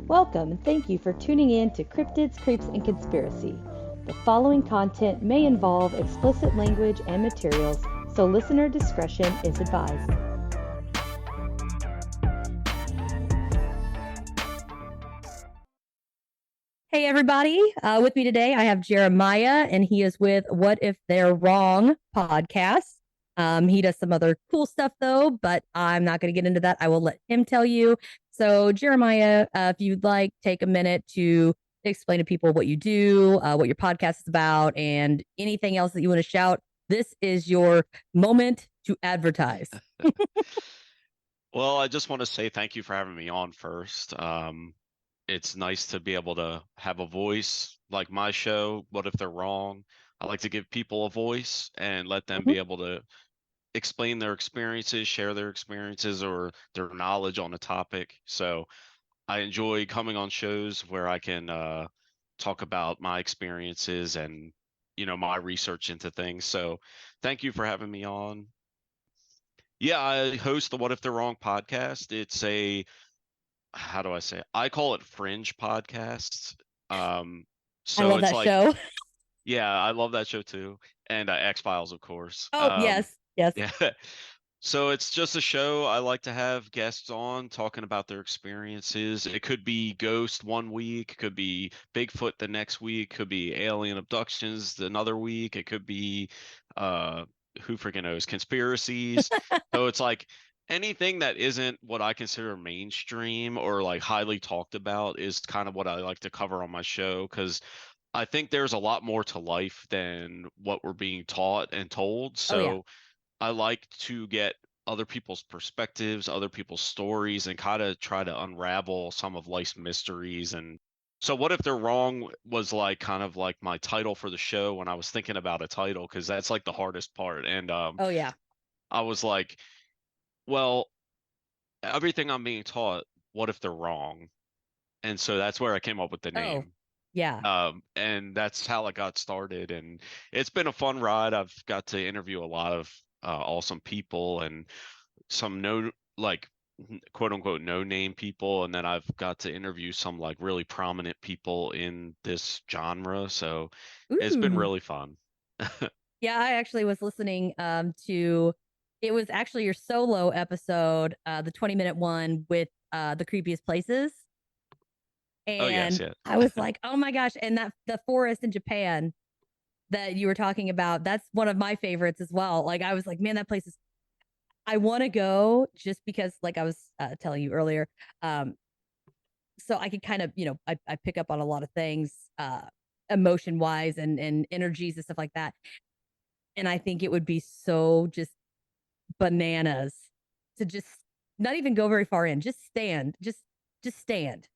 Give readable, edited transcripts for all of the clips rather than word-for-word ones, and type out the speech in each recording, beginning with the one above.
Welcome and thank you for tuning in to Cryptids, Creeps, and Conspiracy. The following content may involve explicit language and materials, so listener discretion is advised. Hey everybody, with me today I have Jeremiah, and he is with What If They're Wrong Podcast. He does some other cool stuff though, but I'm not going to get into that. I will let him tell you. So Jeremiah, if you'd like, take a minute to explain to people what you do, what your podcast is about, and anything else that you want to shout. This is your moment to advertise. Well, I just want to say thank you for having me on first. It's nice to be able to have a voice like my show, What If They're Wrong? I like to give people a voice and let them be able to explain their experiences, share their experiences or their knowledge on a topic. So I enjoy coming on shows where I can talk about my experiences and, my research into things. So thank you for having me on. Yeah, I host the What If They're Wrong podcast. It's how do I say it? I call it fringe podcasts. I love it's that show. Yeah, I love that show too. And X-Files, of course. Oh, yes. Yeah. So it's just a show. I like to have guests on talking about their experiences. It could be ghost one week, could be Bigfoot the next week, could be alien abductions another week. It could be who freaking knows, conspiracies. So it's like anything that isn't what I consider mainstream or like highly talked about is kind of what I like to cover on my show, because I think there's a lot more to life than what we're being taught and told. So I like to get other people's perspectives, other people's stories, and kind of try to unravel some of life's mysteries. And so What If They're Wrong was like kind of like my title for the show when I was thinking about a title, because that's like the hardest part. And I was like, well, everything I'm being taught, what if they're wrong? And so that's where I came up with the name. And that's how it got started. And it's been a fun ride. I've got to interview a lot of awesome people and some quote unquote no name people. And then I've got to interview some like really prominent people in this genre. So it's been really fun. Yeah, I actually was listening to it was actually your solo episode, the 20-minute one with the creepiest places. And Oh, yes, yeah. I was like, oh my gosh. And that the forest in Japan that you were talking about, that's one of my favorites as well. Like I was like, man, that place is I want to go just because like I was telling you earlier. So I could kind of, I pick up on a lot of things emotion wise and energies and stuff like that. And I think it would be so just bananas to just not even go very far in, just stand, just stand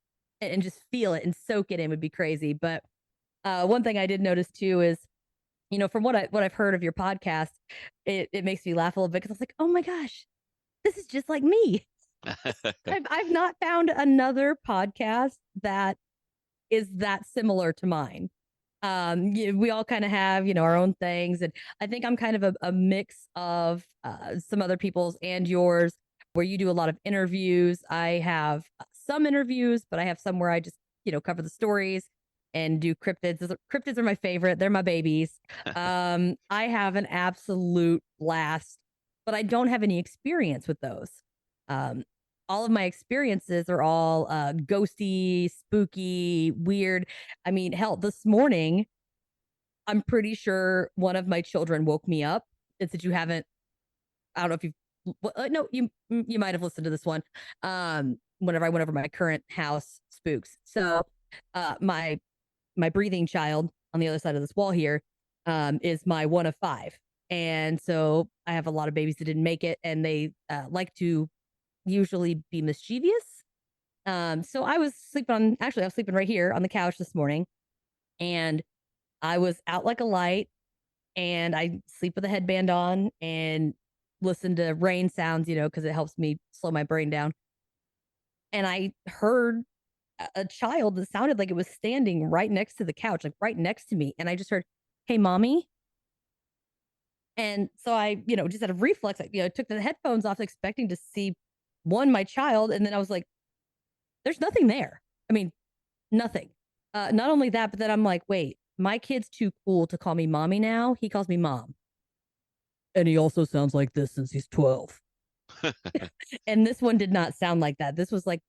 and just feel it and soak it in would be crazy. But one thing I did notice too is, from what I've heard of your podcast, it makes me laugh a little bit because I was like, oh my gosh, this is just like me. I've not found another podcast that is that similar to mine. We all kind of have, our own things. And I think I'm kind of a mix of some other people's and yours, where you do a lot of interviews. I have some interviews, but I have some where I just, cover the stories and do cryptids. Cryptids are my favorite. They're my babies. I have an absolute blast, but I don't have any experience with those. All of my experiences are all ghosty, spooky, weird. I mean, hell, this morning, I'm pretty sure one of my children woke me up and said, "You haven't." I don't know if you've. No, you might have listened to this one. Whenever I went over my current house spooks, so my breathing child on the other side of this wall here is my one of five, and so I have a lot of babies that didn't make it, and they like to usually be mischievous. So I was sleeping right here on the couch this morning, and I was out like a light, and I sleep with a headband on and listen to rain sounds, because it helps me slow my brain down. And I heard a child that sounded like it was standing right next to the couch, like right next to me. And I just heard, "Hey, mommy." And so I, just out of reflex, took the headphones off, expecting to see my child. And then I was like, there's nothing there. I mean, nothing. Not only that, but then I'm like, wait, my kid's too cool to call me mommy now. He calls me mom. And he also sounds like this since he's 12. And this one did not sound like that. This was like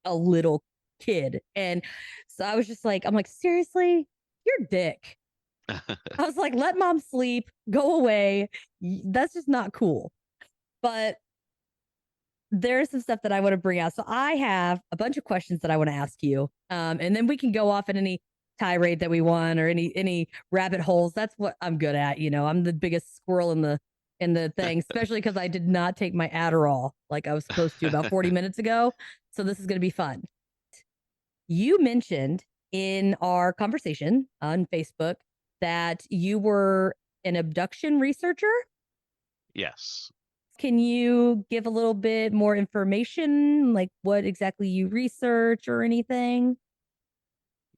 a little kid. And so I was just like, I'm like, seriously, you're dick. I was like, let mom sleep, go away. That's just not cool. But there's some stuff that I want to bring out. So I have a bunch of questions that I want to ask you. And then we can go off in any tirade that we want, or any rabbit holes. That's what I'm good at. I'm the biggest squirrel in the thing, especially because I did not take my Adderall like I was supposed to about 40 minutes ago. So this is going to be fun. You mentioned in our conversation on Facebook that you were an abduction researcher. Yes. Can you give a little bit more information, like what exactly you research or anything?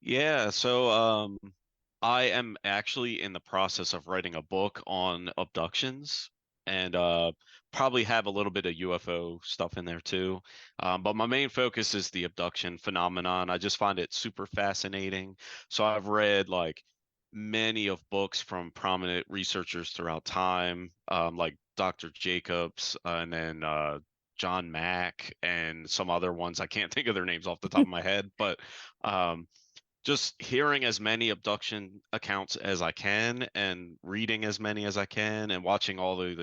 Yeah, so I am actually in the process of writing a book on abductions, and probably have a little bit of UFO stuff in there too. But my main focus is the abduction phenomenon. I just find it super fascinating. So I've read like many of books from prominent researchers throughout time, like Dr. Jacobs, and then John Mack, and some other ones. I can't think of their names off the top of my head, but um, just hearing as many abduction accounts as I can, and reading as many as I can, and watching all the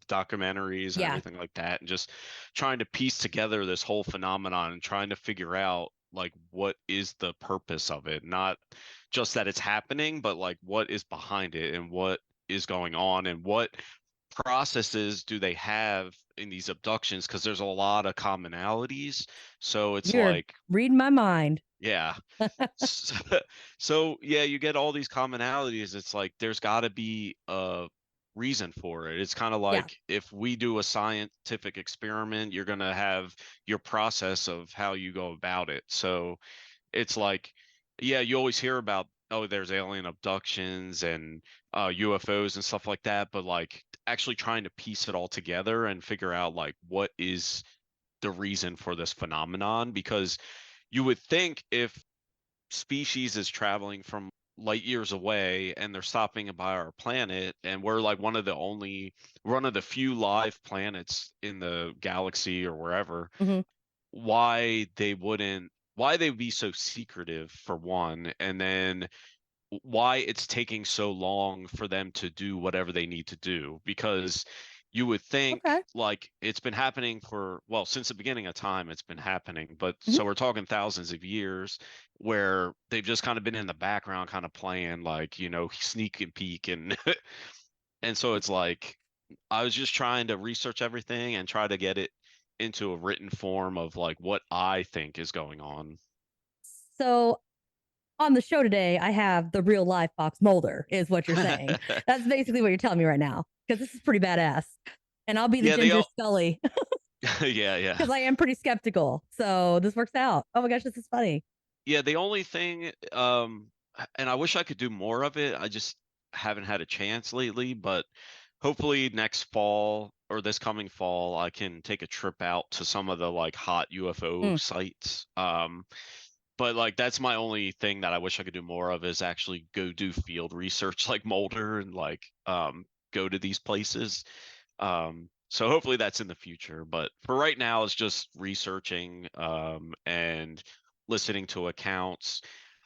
documentaries and Yeah, everything like that, and just trying to piece together this whole phenomenon and trying to figure out like what is the purpose of it, not just that it's happening, but like what is behind it and what is going on and what processes do they have in these abductions, because there's a lot of commonalities. So it's you're like, reading my mind. yeah. So, so yeah, you get all these commonalities. It's like there's got to be a reason for it. It's kind of Yeah. like if we do a scientific experiment, you're going to have your process of how you go about it. So it's like, yeah, you always hear about, oh, there's alien abductions and UFOs and stuff like that, but like actually trying to piece it all together and figure out like what is the reason for this phenomenon, because you would think if species is traveling from light years away and they're stopping by our planet, and we're like one of the few live planets in the galaxy or wherever, Hmm. why they'd be so secretive, for one, and then why it's taking so long for them to do whatever they need to do, because you would think Okay. like it's been happening for, well, since the beginning of time it's been happening, but Hmm. so we're talking thousands of years where they've just kind of been in the background kind of playing like, sneak and peek, and and so it's like I was just trying to research everything and try to get it into a written form of like what I think is going on. So on the show today, I have the real life Fox Mulder, is what you're saying. That's basically what you're telling me right now, because this is pretty badass. And I'll be the Yeah, they Ginger all Scully yeah, yeah. because I am pretty skeptical. So this works out. Oh my gosh, this is funny. Yeah, the only thing, and I wish I could do more of it. I just haven't had a chance lately, but hopefully next fall or this coming fall, I can take a trip out to some of the like hot UFO Mm, sites. But like that's my only thing that I wish I could do more of, is actually go do field research like Mulder, and like go to these places. So hopefully that's in the future, but for right now it's just researching and listening to accounts.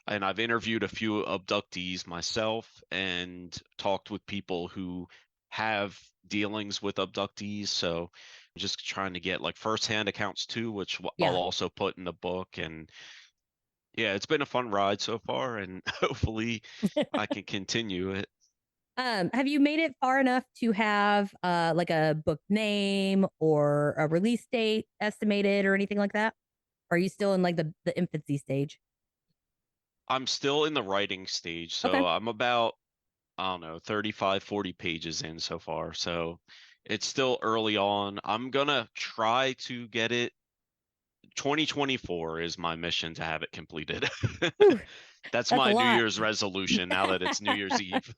And I've interviewed a few abductees myself and talked with people who have dealings with abductees. So I'm just trying to get like firsthand accounts too, which I'll yeah. also put in the book. And yeah, it's been a fun ride so far, and hopefully I can continue it. Have you made it far enough to have like a book name or a release date estimated or anything like that? Or are you still in like the infancy stage? I'm still in the writing stage, Okay. so I'm about, I don't know, 35, 40 pages in so far. So it's still early on. I'm gonna try to get it 2024 is my mission to have it completed. Whew, That's that's a my New lot. Year's resolution now that it's New Year's Eve.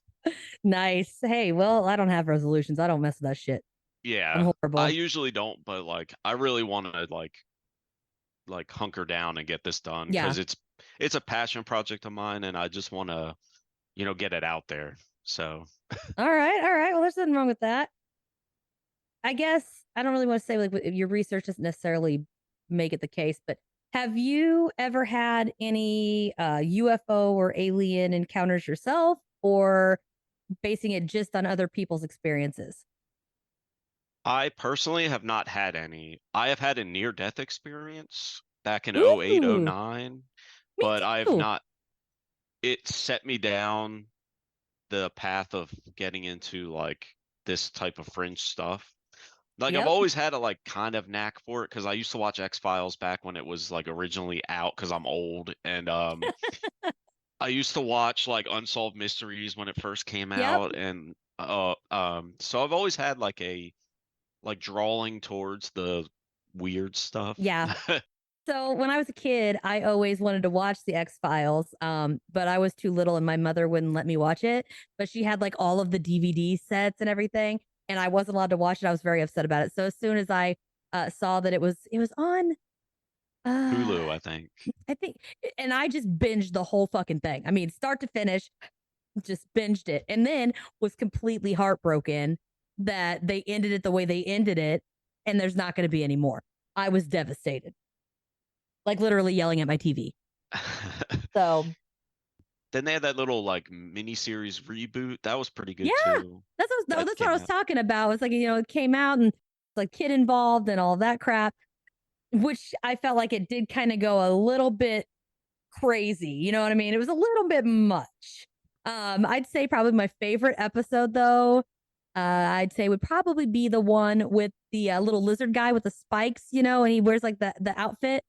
Nice. Hey, well, I don't have resolutions. I don't mess with that shit. I'm Yeah, I horrible. usually don't, but like I really want to like hunker down and get this done Yeah. because it's a passion project of mine and I just want to, get it out there. So, All right. All right. Well, there's nothing wrong with that. I guess I don't really want to say like your research doesn't necessarily make it the case, but have you ever had any UFO or alien encounters yourself, or basing it just on other people's experiences? I personally have not had any. I have had a near-death experience back in '08, Ooh, '09, me but I've too. not it set me down the path of getting into like this type of fringe stuff. Like I've Yep. always had a like kind of knack for it because I used to watch X-Files back when it was like originally out because I'm old and I used to watch like Unsolved Mysteries when it first came Yep. out and so I've always had like a like drawing towards the weird stuff. Yeah. So when I was a kid, I always wanted to watch the X Files, but I was too little and my mother wouldn't let me watch it. But she had like all of the DVD sets and everything, and I wasn't allowed to watch it. I was very upset about it. So as soon as I saw that it was on, uh, Hulu, I think. I think, and I just binged the whole fucking thing. I mean, start to finish, just binged it, and then was completely heartbroken that they ended it the way they ended it, and there's not going to be any more. I was devastated, like literally yelling at my TV. So Then they had that little like miniseries reboot. That was pretty yeah, good too. no, That that's what I came was out. talking about. It's like, it came out and it's like kid involved and all that crap, which I felt like it did kind of go a little bit crazy. You know what I mean? It was a little bit much. I'd say probably my favorite episode though, I'd say would probably be the one with the little lizard guy with the spikes, and he wears like the outfit.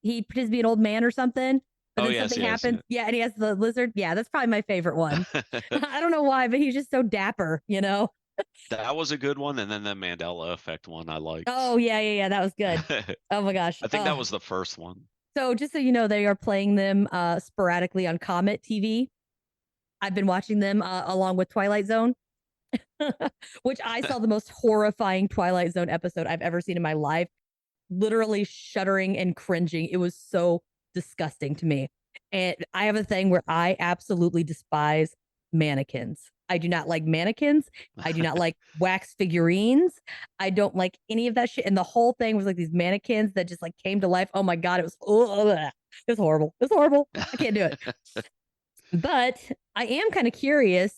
He pretends to be an old man or something, but Oh then yes, something yes, happens. Yeah, and he has the lizard. Yeah, that's probably my favorite one. yeah. I don't know why, but he's just so dapper. That was a good one, and then the Mandela Effect one I Oh liked. yeah, yeah, yeah. That was good. I Oh my gosh. think that was the first one. So just so you know, they are playing them sporadically on Comet TV. I've been watching them along with Twilight Zone, which I saw the most horrifying Twilight Zone episode I've ever seen in my life. Literally shuddering and cringing. It was so disgusting to me. And I have a thing where I absolutely despise mannequins. I do not like mannequins. I do not like wax figurines. I don't like any of that shit. And the whole thing was like these mannequins that just like came to life. Oh my god, it was horrible. It was horrible. I can't do it. But I am kind of curious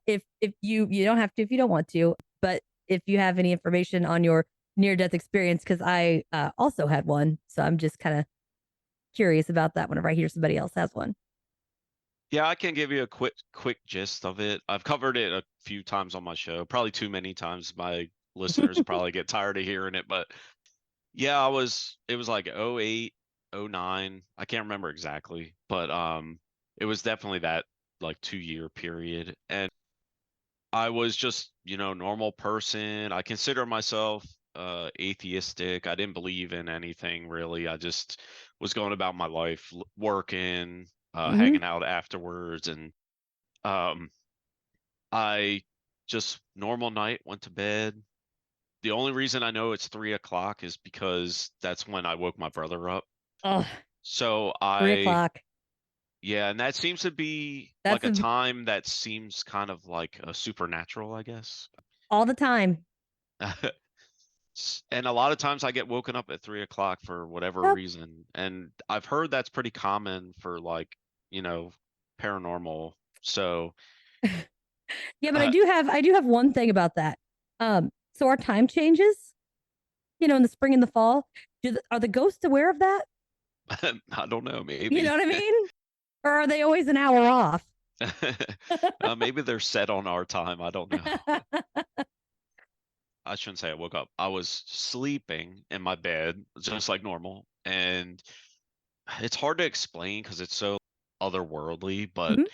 if you don't have to if you don't want to, but if you have any information on your near death experience, because I also had one, so I'm just kind of curious about that whenever I hear somebody else has one. Yeah, I can give you a quick gist of it. I've covered it a few times on my show, probably too many times. My listeners probably get tired of hearing it, but yeah, it was like '08, '09. I can't remember exactly, but it was definitely that like 2 year period. And I was just, normal person. I consider myself atheistic. I didn't believe in anything really. I just was going about my life, working, Hmm. hanging out afterwards, and um, I just normal night went to bed. The only reason I know it's 3 o'clock is because that's when I woke my brother up. Oh, So 3 o'clock. yeah, and that seems to be like That's a time that seems kind of like a supernatural, I guess. all the time. And a lot of times I get woken up at 3 o'clock for whatever Yep. reason. And I've heard that's pretty common for like, you know, paranormal. So, Yeah, but I uh, do have one thing about that. So our time changes, in the spring and the fall. Are the ghosts aware of that? I don't know, You know maybe. what I mean? Or are they always an hour off? Maybe they're set on our time. I don't know. I shouldn't say I woke up. I was sleeping in my bed, just like normal. And it's hard to explain because it's so otherworldly, but Mhm.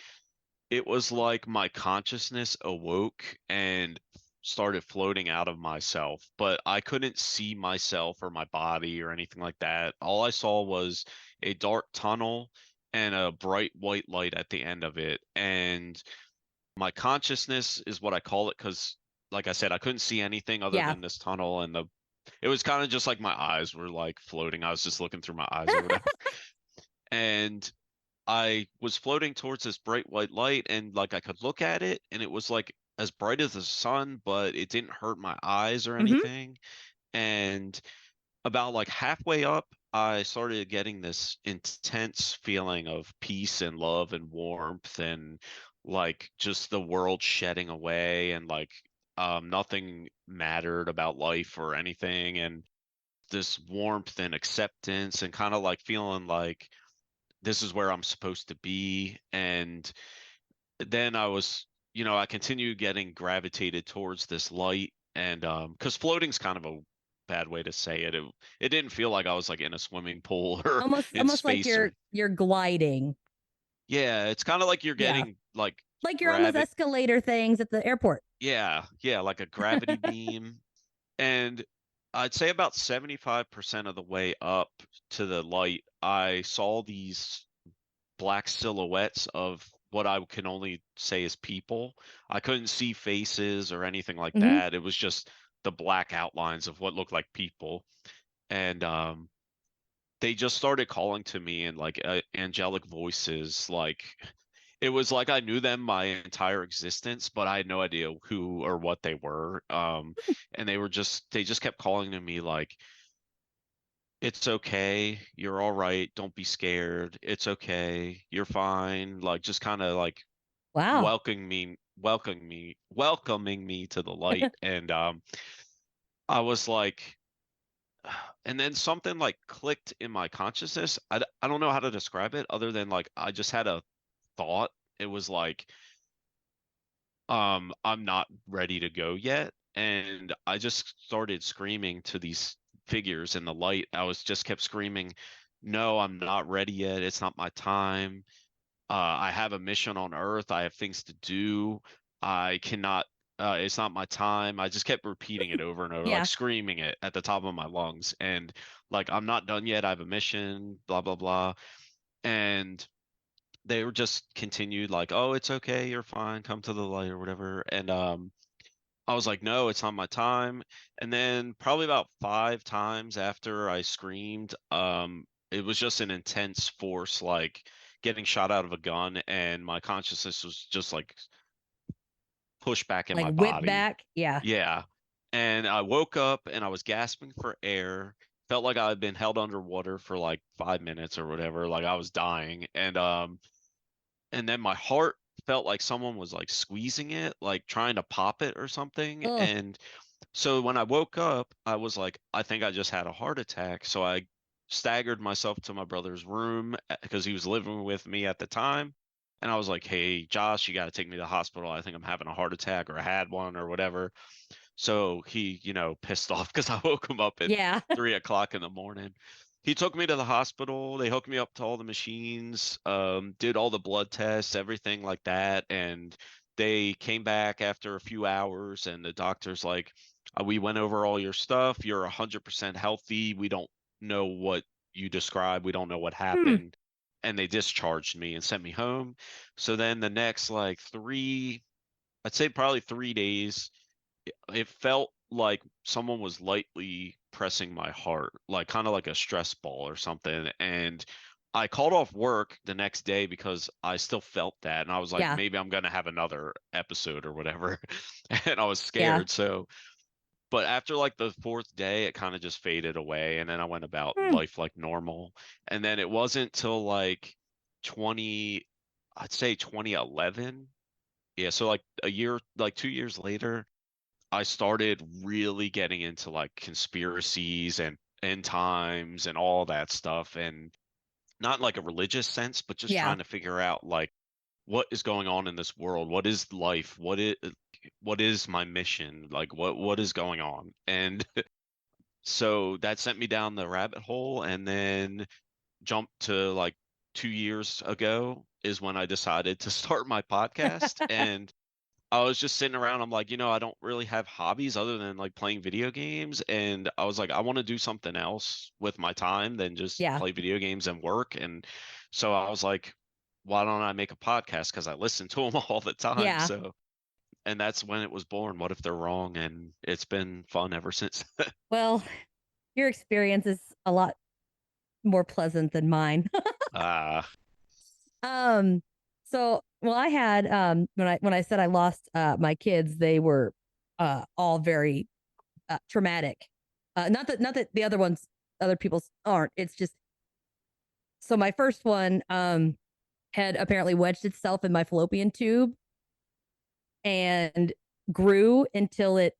it was like my consciousness awoke and started floating out of myself, but I couldn't see myself or my body or anything like that. All I saw was a dark tunnel and a bright white light at the end of it. And my consciousness is what I call it because, like I said, I couldn't see anything other Yeah. than this tunnel, and it was kind of just like my eyes were like floating. I was just looking through my eyes or whatever. And I was floating towards this bright white light, and like I could look at it, and it was like as bright as the sun, but it didn't hurt my eyes or Hmm. anything. And about like halfway up, I started getting this intense feeling of peace and love and warmth and like just the world shedding away, and like nothing mattered about life or anything, and this warmth and acceptance and kind of like feeling like this is where I'm supposed to be. And then I continued getting gravitated towards this light, and because floating's kind of a bad way to say it. It didn't feel like I was like in a swimming pool or in Almost like space or you're gliding. yeah, it's kind of like you're Yeah. getting like Like you're on those gravity. escalator things at the airport. Yeah, like a gravity beam. And I'd say about 75% of the way up to the light, I saw these black silhouettes of what I can only say is people. I couldn't see faces or anything like Hmm. that. It was just the black outlines of what looked like people. And they just started calling to me in like angelic voices. Like it was like I knew them my entire existence, but I had no idea who or what they were. And they just kept calling to me like, it's okay, you're all right, don't be scared, it's okay, you're fine, like just kind of like Wow. welcoming me to the light. And I was like, and then something like clicked in my consciousness. I don't know how to describe it other than like I just had a thought. It was like, I'm not ready to go yet. And I just started screaming to these figures in the light. I was just kept screaming, no, I'm not ready yet. It's not my time. I have a mission on Earth. I have things to do. I cannot, it's not my time. I just kept repeating it over and over, like Yeah. screaming it at the top of my lungs. And like, I'm not done yet. I have a mission, blah, blah, blah. And they were just continued like, oh, it's okay, you're fine, come to the light or whatever. And I was like, no, it's not my time. And then probably about 5 times after I screamed, it was just an intense force, like getting shot out of a gun, and my consciousness was just like pushed back in Like my whip body. back. Yeah. Yeah. And I woke up and I was gasping for air. Felt like I had been held underwater for like 5 minutes or whatever, like I was dying. And then my heart felt like someone was like squeezing it, like trying to pop it or something. Oh, And so when I woke up, I was like, I think I just had a heart attack. So I staggered myself to my brother's room because he was living with me at the time. And I was like, hey, Josh, you got to take me to the hospital. I think I'm having a heart attack or I had one or whatever. So he, pissed off because I woke him up at yeah. 3 o'clock in the morning. He took me to the hospital. They hooked me up to all the machines, did all the blood tests, everything like that. And they came back after a few hours, and the doctor's like, we went over all your stuff. You're 100% healthy. We don't know what you described. We don't know what Hmm. happened. And they discharged me and sent me home. So then the next like I'd say probably 3 days, it felt like someone was lightly pressing my heart, like kind of like a stress ball or something. And I called off work the next day because I still felt that. And I was like, Yeah. maybe I'm going to have another episode or whatever. And I was Yeah. scared. So, but after like the fourth day, it kind of just faded away. And then I went about Hmm. life like normal. And then it wasn't till like 20, I'd say 2011. Yeah. So like a year, like 2 years later, I started really getting into like conspiracies and end times and all that stuff, and not like a religious sense, but just Yeah. trying to figure out like what is going on in this world, what is life, what is my mission, like what is going on. And so that sent me down the rabbit hole, and then jumped to like 2 years ago is when I decided to start my podcast. And I was just sitting around. I'm like, I don't really have hobbies other than like playing video games. And I was like, I want to do something else with my time than just Yeah. play video games and work. And so I was like, why don't I make a podcast? Because I listen to them all the time. Yeah. So, and that's when it was born. What if they're wrong? And it's been fun ever since. Well, your experience is a lot more pleasant than mine. Ah, um, so well, I had when I said I lost my kids, they were all very traumatic. Not that the other people's aren't. It's just so my first one had apparently wedged itself in my fallopian tube and grew until it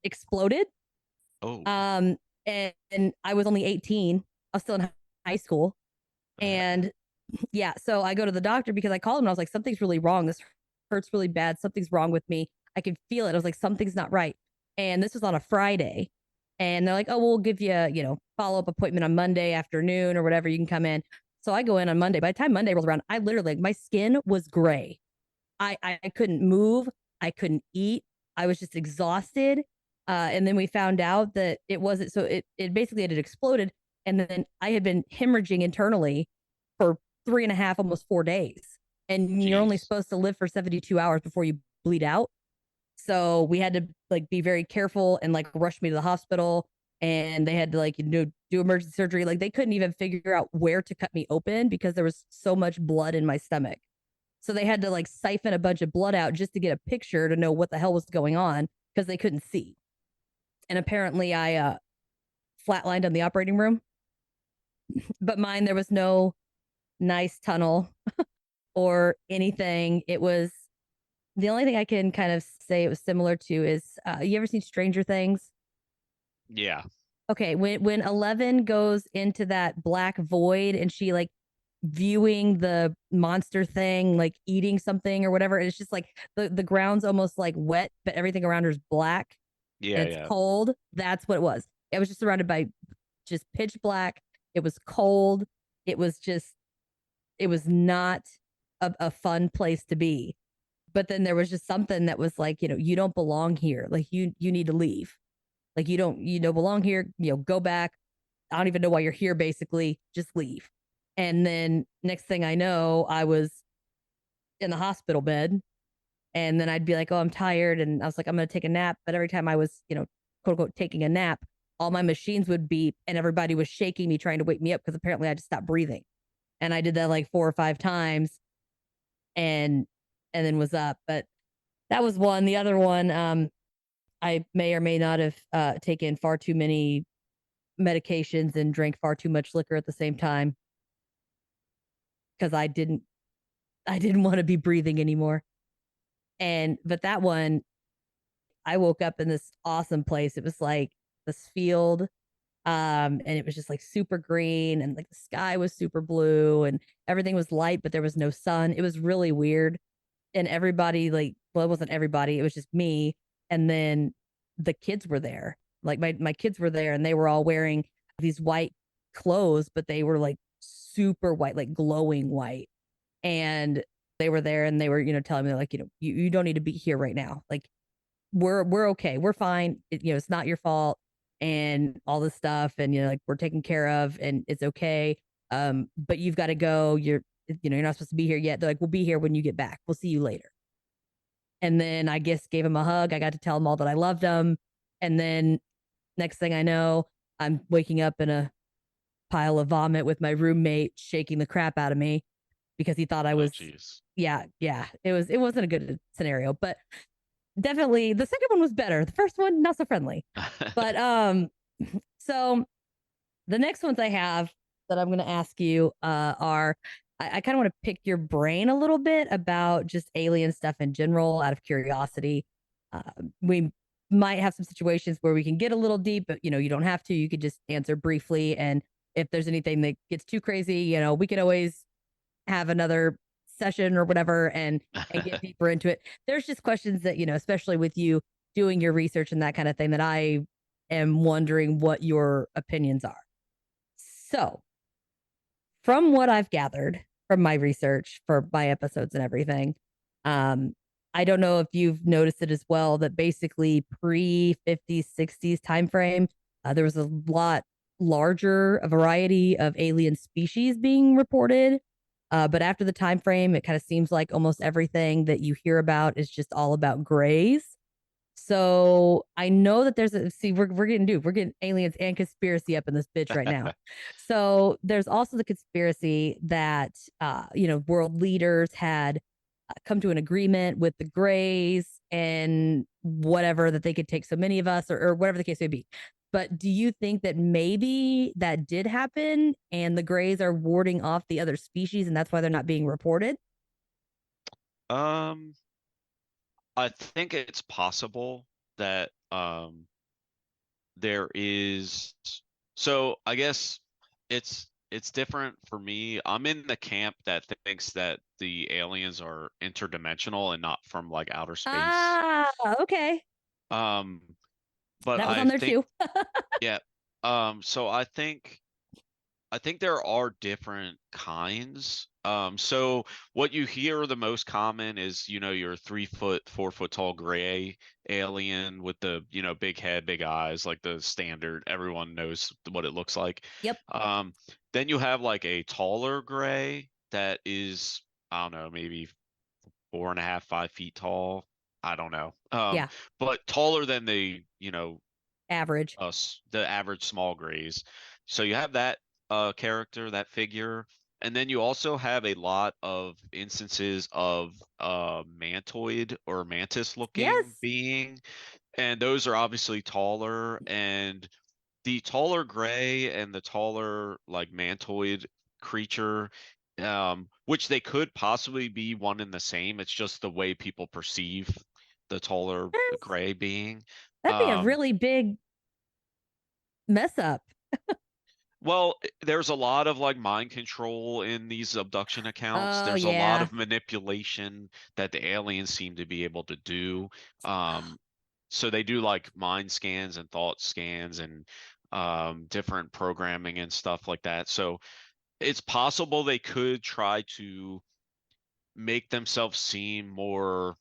exploded. oh, Um, and I was only 18. I was still in high school. And yeah, so I go to the doctor because I called him and I was like, something's really wrong. This hurts really bad. Something's wrong with me. I can feel it. I was like, something's not right. And this was on a Friday. And they're like, oh, we'll give you, follow up appointment on Monday afternoon or whatever. You can come in. So I go in on Monday. By the time Monday rolls around, I literally, like, my skin was gray. I couldn't move. I couldn't eat. I was just exhausted. And then we found out that it wasn't, so it basically had exploded. And then I had been hemorrhaging internally for 3.5, almost 4 days. And you're only jeez. supposed to live for 72 hours before you bleed out. So we had to like be very careful and like rush me to the hospital. And they had to like, do emergency surgery. Like they couldn't even figure out where to cut me open because there was so much blood in my stomach. So they had to like siphon a bunch of blood out just to get a picture to know what the hell was going on because they couldn't see. And apparently I flatlined on the operating room, but mine, there was no nice tunnel or anything. It was the only thing I can kind of say it was similar to is you ever seen Stranger Things? Yeah. Okay, when 11 goes into that black void and she like viewing the monster thing, like eating something or whatever, and it's just like the ground's almost like wet, but everything around her is black Yeah. and it's Yeah. cold. That's what it was. I was just surrounded by just pitch black. It was cold. It was not a fun place to be. But then there was just something that was like, you don't belong here. Like you need to leave. Like you don't belong here. Go back. I don't even know why you're here, basically. Just leave. And then next thing I know, I was in the hospital bed. And then I'd be like, oh, I'm tired. And I was like, I'm going to take a nap. But every time I was, quote unquote, taking a nap, all my machines would beep and everybody was shaking me, trying to wake me up because apparently I just stopped breathing. And I did that like 4 or 5 times and then was up. But that was one. The other one, I may or may not have taken far too many medications and drank far too much liquor at the same time because I didn't want to be breathing anymore. But that one, I woke up in this awesome place. It was like this field, and it was just like super green, and like the sky was super blue, and everything was light, but there was no sun. It was really weird. And everybody, like, well, it wasn't everybody, it was just me. And then the kids were there. Like my kids were there and they were all wearing these white clothes, but they were like super white, like glowing white. And they were there and they were, telling me like, you don't need to be here right now. Like we're okay. We're fine. It's not your fault and all this stuff. And like we're taken care of and it's okay. But you've got to go. You're not supposed to be here yet. They're like, we'll be here when you get back. We'll see you later. And then I guess gave him a hug. I got to tell him all that I loved him. And then next thing I know, I'm waking up in a pile of vomit with my roommate shaking the crap out of me because he thought I Oh, was, jeez. yeah. It wasn't a good scenario, but definitely the second one was better. The first one, not so friendly. But so the next ones I have that I'm going to ask you are I kind of want to pick your brain a little bit about just alien stuff in general out of curiosity. Uh, we might have some situations where we can get a little deep, but you don't have to. You could just answer briefly. And if there's anything that gets too crazy, we can always have another session or whatever and get deeper into it. There's just questions that, especially with you doing your research and that kind of thing, that I am wondering what your opinions are. So, from what I've gathered from my research for my episodes and everything, um, I don't know if you've noticed it as well, that basically pre 50s, 60s time frame, there was a lot larger a variety of alien species being reported. But after the time frame, it kind of seems like almost everything that you hear about is just all about grays. So I know that there's a see we're getting aliens and conspiracy up in this bitch right now. So there's also the conspiracy that world leaders had come to an agreement with the Greys and whatever, that they could take so many of us, or whatever the case may be. But do you think that maybe that did happen and the Greys are warding off the other species and that's why they're not being reported? Um, I think it's possible that there is. So I guess it's different for me. I'm in the camp that thinks that the aliens are interdimensional and not from like outer space. Ah, okay. Um, but That was I on there think, too. yeah. So I think there are different kinds. So what you hear the most common is, your 3 foot, 4 foot tall gray alien with the, big head, big eyes, like the standard. Everyone knows what it looks like. Yep. Um, then you have like a taller gray that is, I don't know, maybe 4.5, 5 feet tall. I don't know. Yeah. But taller than the, Average. us, the average small grays. So you have that character, that figure, and then you also have a lot of instances of mantoid or mantis looking Yes. being, and those are obviously taller, and the taller gray and the taller like mantoid creature, which they could possibly be one and the same. It's just the way people perceive the taller Yes. gray being. That'd be a Um, really big mess up. Well, there's a lot of like mind control in these abduction accounts. Oh There's a lot yeah. of manipulation that the aliens seem to be able to do. Um, so they do like mind scans and thought scans and different programming and stuff like that. So it's possible they could try to make themselves seem more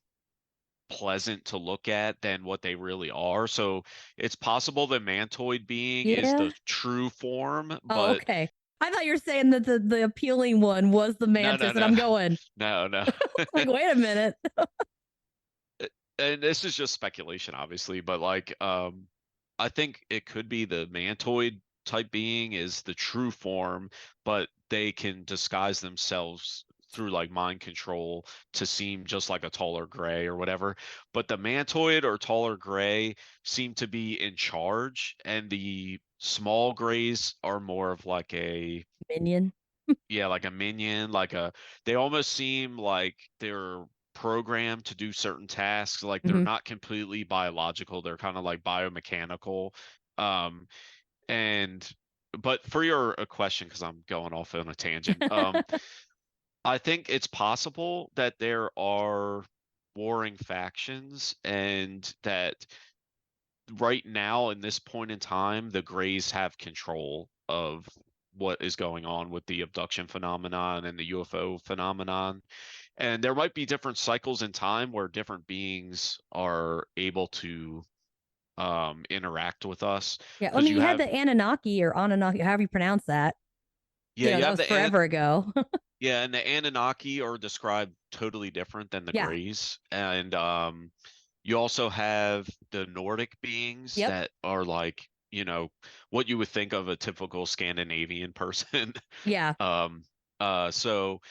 pleasant to look at than what they really are. So it's possible the mantoid being is Yeah. the true form, Oh, but okay. I thought you were saying that the appealing one was the no, no, mantis, and no, I'm going no, no. like, wait a minute. And this is just speculation, obviously, but like, I think it could be the mantoid type being is the true form, but they can disguise themselves through like mind control to seem just like a taller gray or whatever. But the mantoid or taller gray seem to be in charge, and the small grays are more of like a, Minion. yeah, like a minion, like a, they almost seem like they're programmed to do certain tasks, like they're Hmm. not completely biological, they're kind of like biomechanical. Um, and but for your question, because I'm going off on a tangent, I think it's possible that there are warring factions and that right now in this point in time, the Greys have control of what is going on with the abduction phenomenon and the UFO phenomenon. And there might be different cycles in time where different beings are able to interact with us. Yeah. I Because mean, you you had have, the Anunnaki or Anunnaki, however you pronounce that. yeah, you That have was the forever ago. yeah, and the Anunnaki are described totally different than the Yeah. Greys. And you also have the Nordic beings Yep. that are like, what you would think of a typical Scandinavian person. Yeah. Um, so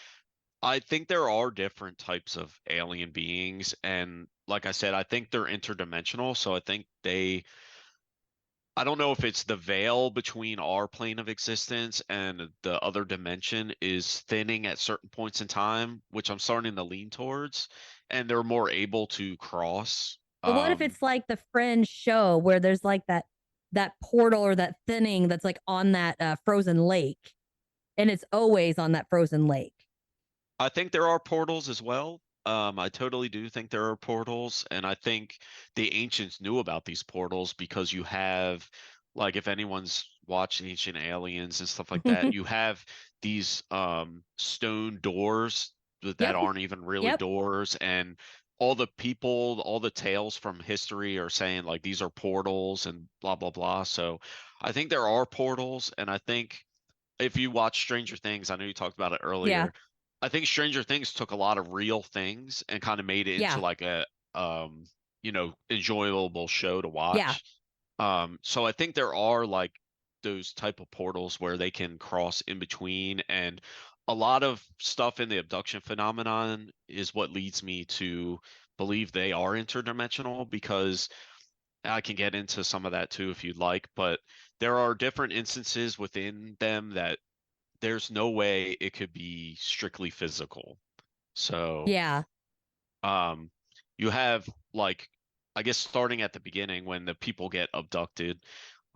I think there are different types of alien beings, and like I said, I think they're interdimensional. So I think I don't know if it's the veil between our plane of existence and the other dimension is thinning at certain points in time, which I'm starting to lean towards, and they're more able to cross. But what if it's like the Fringe show where there's like that portal or that thinning that's like on that frozen lake, and it's always on that frozen lake? I think there are portals as well. I totally do think there are portals, and I think the ancients knew about these portals because you have, like, if anyone's watched Ancient Aliens and stuff like that, you have these stone doors that Yep. aren't even really Yep. doors, and all the people, all the tales from history are saying like these are portals and blah blah blah. So I think there are portals, and I think if you watch Stranger Things, I know you talked about it Yeah. earlier. I think Stranger Things took a lot of real things and kind of made it into Yeah. like a enjoyable show to Yeah. watch. So I think there are like those type of portals where they can cross in between, and a lot of stuff in the abduction phenomenon is what leads me to believe they are interdimensional, because I can get into some of that too if you'd like, but there are different instances within them that there's no way it could be strictly physical. So, Yeah. um, you have like, I guess starting at the beginning when the people get abducted,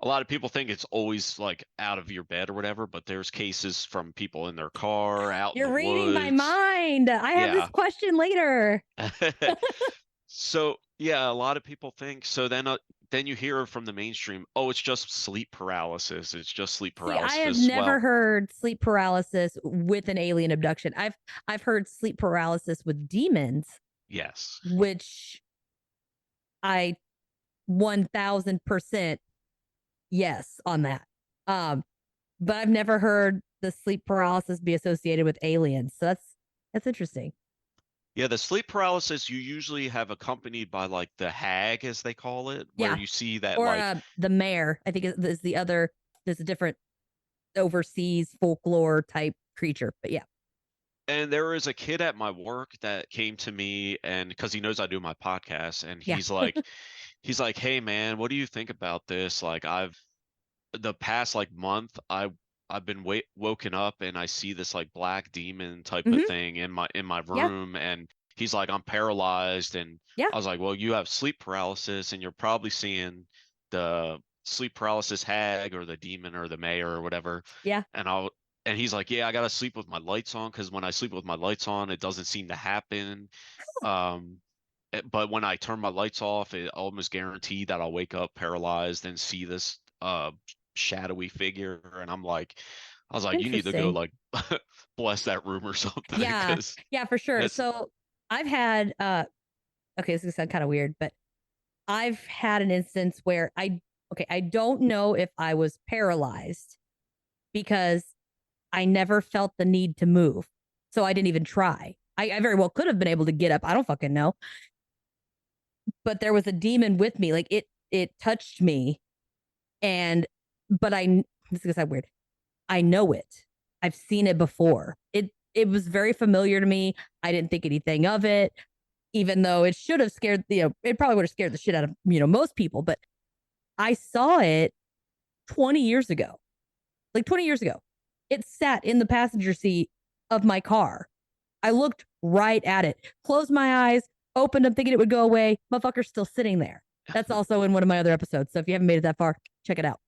a lot of people think it's always like out of your bed or whatever, but there's cases from people in their car, out in the You're reading my woods. mind. I have this Yeah. question later. So yeah, a lot of people think so. Then you hear from the mainstream, oh, it's just sleep paralysis. It's just sleep See, I have paralysis. never Well, heard sleep paralysis with an alien abduction. I've heard sleep paralysis with demons, yes. which I 1000% yes on that. Um, but I've never heard the sleep paralysis be associated with aliens. So that's interesting. Yeah, the sleep paralysis you usually have accompanied by like the hag, as they call it, where Yeah. you see that Or like, the mayor, I think is the other. There's a different overseas folklore type creature, but yeah, and there is a kid at my work that came to me, and because he knows I do my podcast, and yeah. he's like, hey man, what do you think about this? Like the past like month, I've been woken up and I see this like black demon type of Hmm. thing in my Yeah. room, and he's like, I'm paralyzed, and Yeah. I was like, well, you have sleep paralysis, and you're probably seeing the sleep paralysis hag or the demon or the mayor or whatever. Yeah. And and he's like, yeah, I gotta sleep with my lights on, because when I sleep with my lights on, it doesn't seem to happen. Um, but when I turn my lights off, it almost guaranteed that I'll wake up paralyzed and see this shadowy figure. And I was like, you need to go Interesting. like bless that room or something, Yeah. because Yeah, for sure. that's So I've had okay, this is gonna sound kind of weird, but I've had an instance where I don't know if I was paralyzed because I never felt the need to move. So I didn't even try. I very well could have been able to get up. I don't fucking know. But there was a demon with me. Like it touched me. And but this is gonna sound weird. I know it. I've seen it before. It was very familiar to me. I didn't think anything of it, even though it should have scared, it probably would have scared the shit out of, most people. But I saw it 20 years ago. Like 20 years ago. It sat in the passenger seat of my car. I looked right at it, closed my eyes, opened them thinking it would go away. Motherfucker's still sitting there. That's also in one of my other episodes. So if you haven't made it that far, check it out.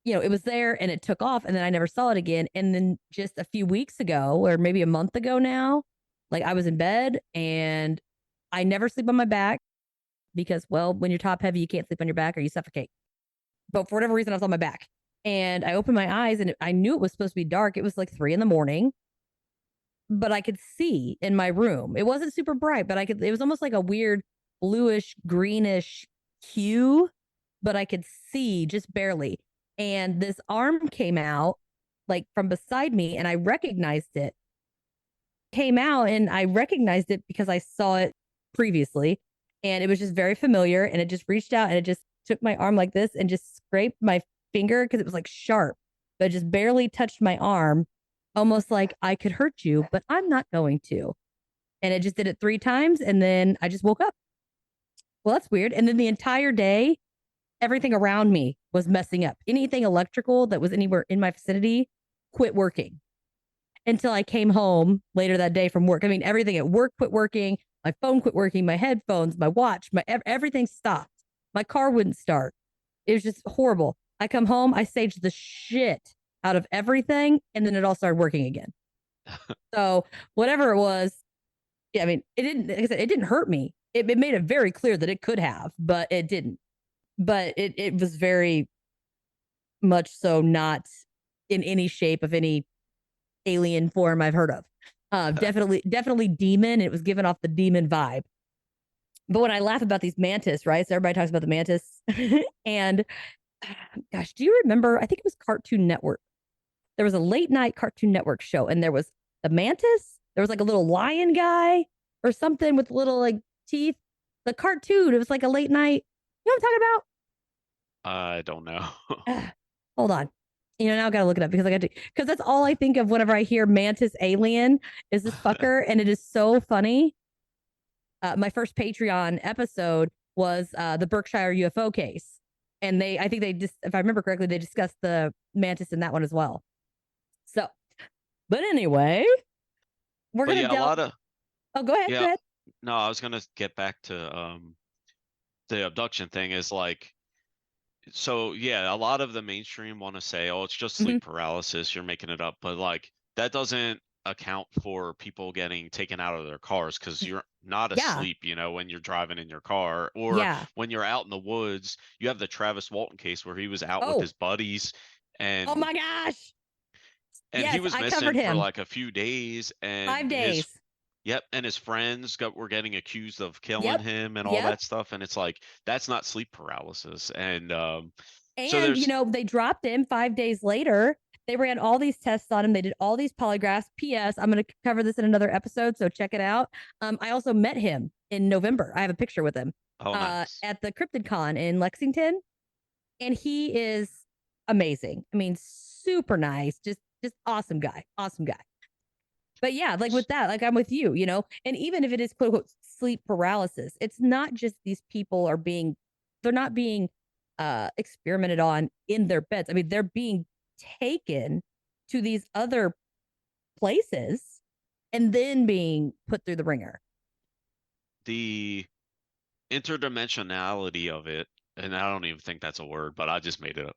It was there and it took off and then I never saw it again. And then just a few weeks ago, or maybe a month ago now, like I was in bed and I never sleep on my back because, well, when you're top heavy, you can't sleep on your back or you suffocate. But for whatever reason, I was on my back and I opened my eyes and I knew it was supposed to be dark. It was like 3 a.m, but I could see in my room. It wasn't super bright, but it was almost like a weird bluish, greenish hue, but I could see just barely. And this arm came out like from beside me and I recognized it. Came out and I recognized it because I saw it previously and it was just very familiar and it just reached out and it just took my arm like this and just scraped my finger because it was like sharp, but it just barely touched my arm, almost like I could hurt you, but I'm not going to. And it just did it 3 times and then I just woke up. Well, that's weird. And then the entire day, everything around me was messing up. Anything electrical that was anywhere in my vicinity quit working until I came home later that day from work. I mean, everything at work quit working. My phone quit working. My headphones, my watch, everything stopped. My car wouldn't start. It was just horrible. I come home, I saged the shit out of everything, and then it all started working again. So whatever it was, yeah, I mean, it didn't. Like I said, it didn't hurt me. It made it very clear that it could have, but it didn't. But it was very much so not in any shape of any alien form I've heard of. Definitely demon. It was given off the demon vibe. But when I laugh about these mantis, right? So everybody talks about the mantis. And gosh, do you remember? I think it was Cartoon Network. There was a late night Cartoon Network show, and there was the mantis. There was like a little lion guy or something with little like teeth. The cartoon, it was like a late night. You know what I'm talking I don't know. about? Hold on. Now I gotta look it up because that's all I think of whenever I hear mantis alien is this fucker, and it is so funny. My first Patreon episode was the Berkshire UFO case, and I think they just, if I remember correctly, they discussed the mantis in that one as well. So, but anyway, we're gonna a lot of Oh, go ahead. yeah. Go ahead. No, I was gonna get back to the abduction thing is like, so yeah, a lot of the mainstream want to say, oh, it's just sleep paralysis, you're making it up, but like that doesn't account for people getting taken out of their cars because you're not asleep, when you're driving in your car, or when you're out in the woods. You have the Travis Walton case where he was out with his buddies, and oh my gosh, and he was missing for like a few days, and 5 days. Yep, and his friends were getting accused of killing him and all that stuff, and it's like that's not sleep paralysis. And so they dropped him 5 days later. They ran all these tests on him. They did all these polygraphs. P.S. I'm going to cover this in another episode, so check it out. I also met him in November. I have a picture with him nice. At the CryptidCon in Lexington, and he is amazing. I mean, super nice, just awesome guy. But yeah, like with that, like I'm with you, and even if it is quote unquote sleep paralysis, it's not just these people they're not being experimented on in their beds. I mean, they're being taken to these other places and then being put through the ringer. The interdimensionality of it, and I don't even think that's a word, but I just made it up.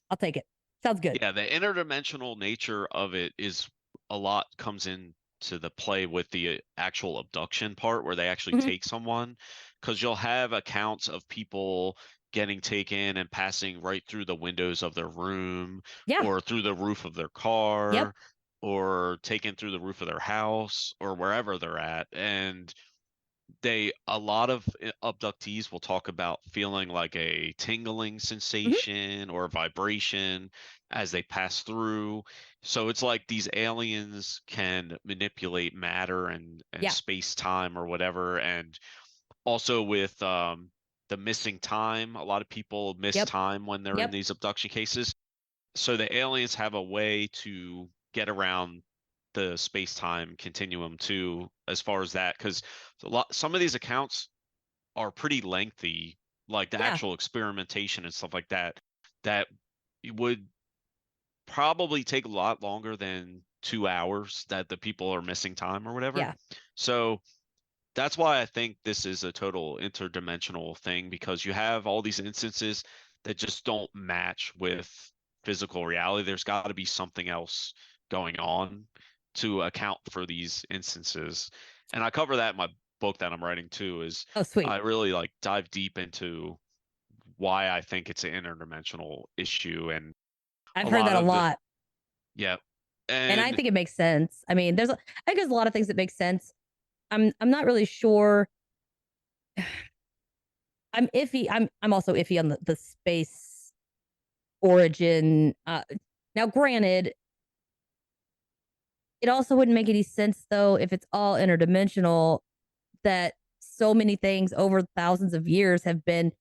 I'll take it. Sounds good. Yeah, the interdimensional nature of it is a lot comes into the play with the actual abduction part where they actually take someone, because you'll have accounts of people getting taken and passing right through the windows of their room or through the roof of their car or taken through the roof of their house or wherever they're at. And a lot of abductees will talk about feeling like a tingling sensation or vibration as they pass through. So it's like these aliens can manipulate matter and space time or whatever. And also with the missing time, a lot of people miss time when they're in these abduction cases. So the aliens have a way to get around the space-time continuum too, as far as that, because some of these accounts are pretty lengthy, like the actual experimentation and stuff like that would probably take a lot longer than 2 hours that the people are missing time or whatever. So that's why I think this is a total interdimensional thing, because you have all these instances that just don't match with physical reality. There's got to be something else going on to account for these instances. And I cover that in my book that I'm writing too, is I really like dive deep into why I think it's an interdimensional issue. And I've heard that a lot. And I think it makes sense. I mean, I think there's a lot of things that make sense. I'm not really sure. I'm iffy. I'm also iffy on the space origin. Now, granted, it also wouldn't make any sense though if it's all interdimensional, that so many things over thousands of years have been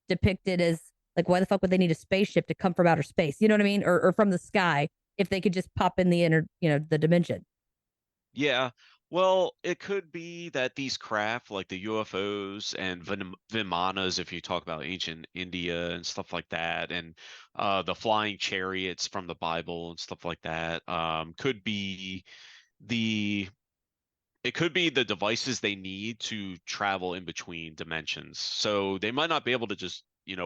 depicted as like, why the fuck would they need a spaceship to come from outer space? You know what I mean? Or from the sky if they could just pop in the dimension. Yeah. Well, it could be that these craft, like the UFOs and Vimanas, if you talk about ancient India and stuff like that, and the flying chariots from the Bible and stuff like that, could be it could be the devices they need to travel in between dimensions. So they might not be able to just,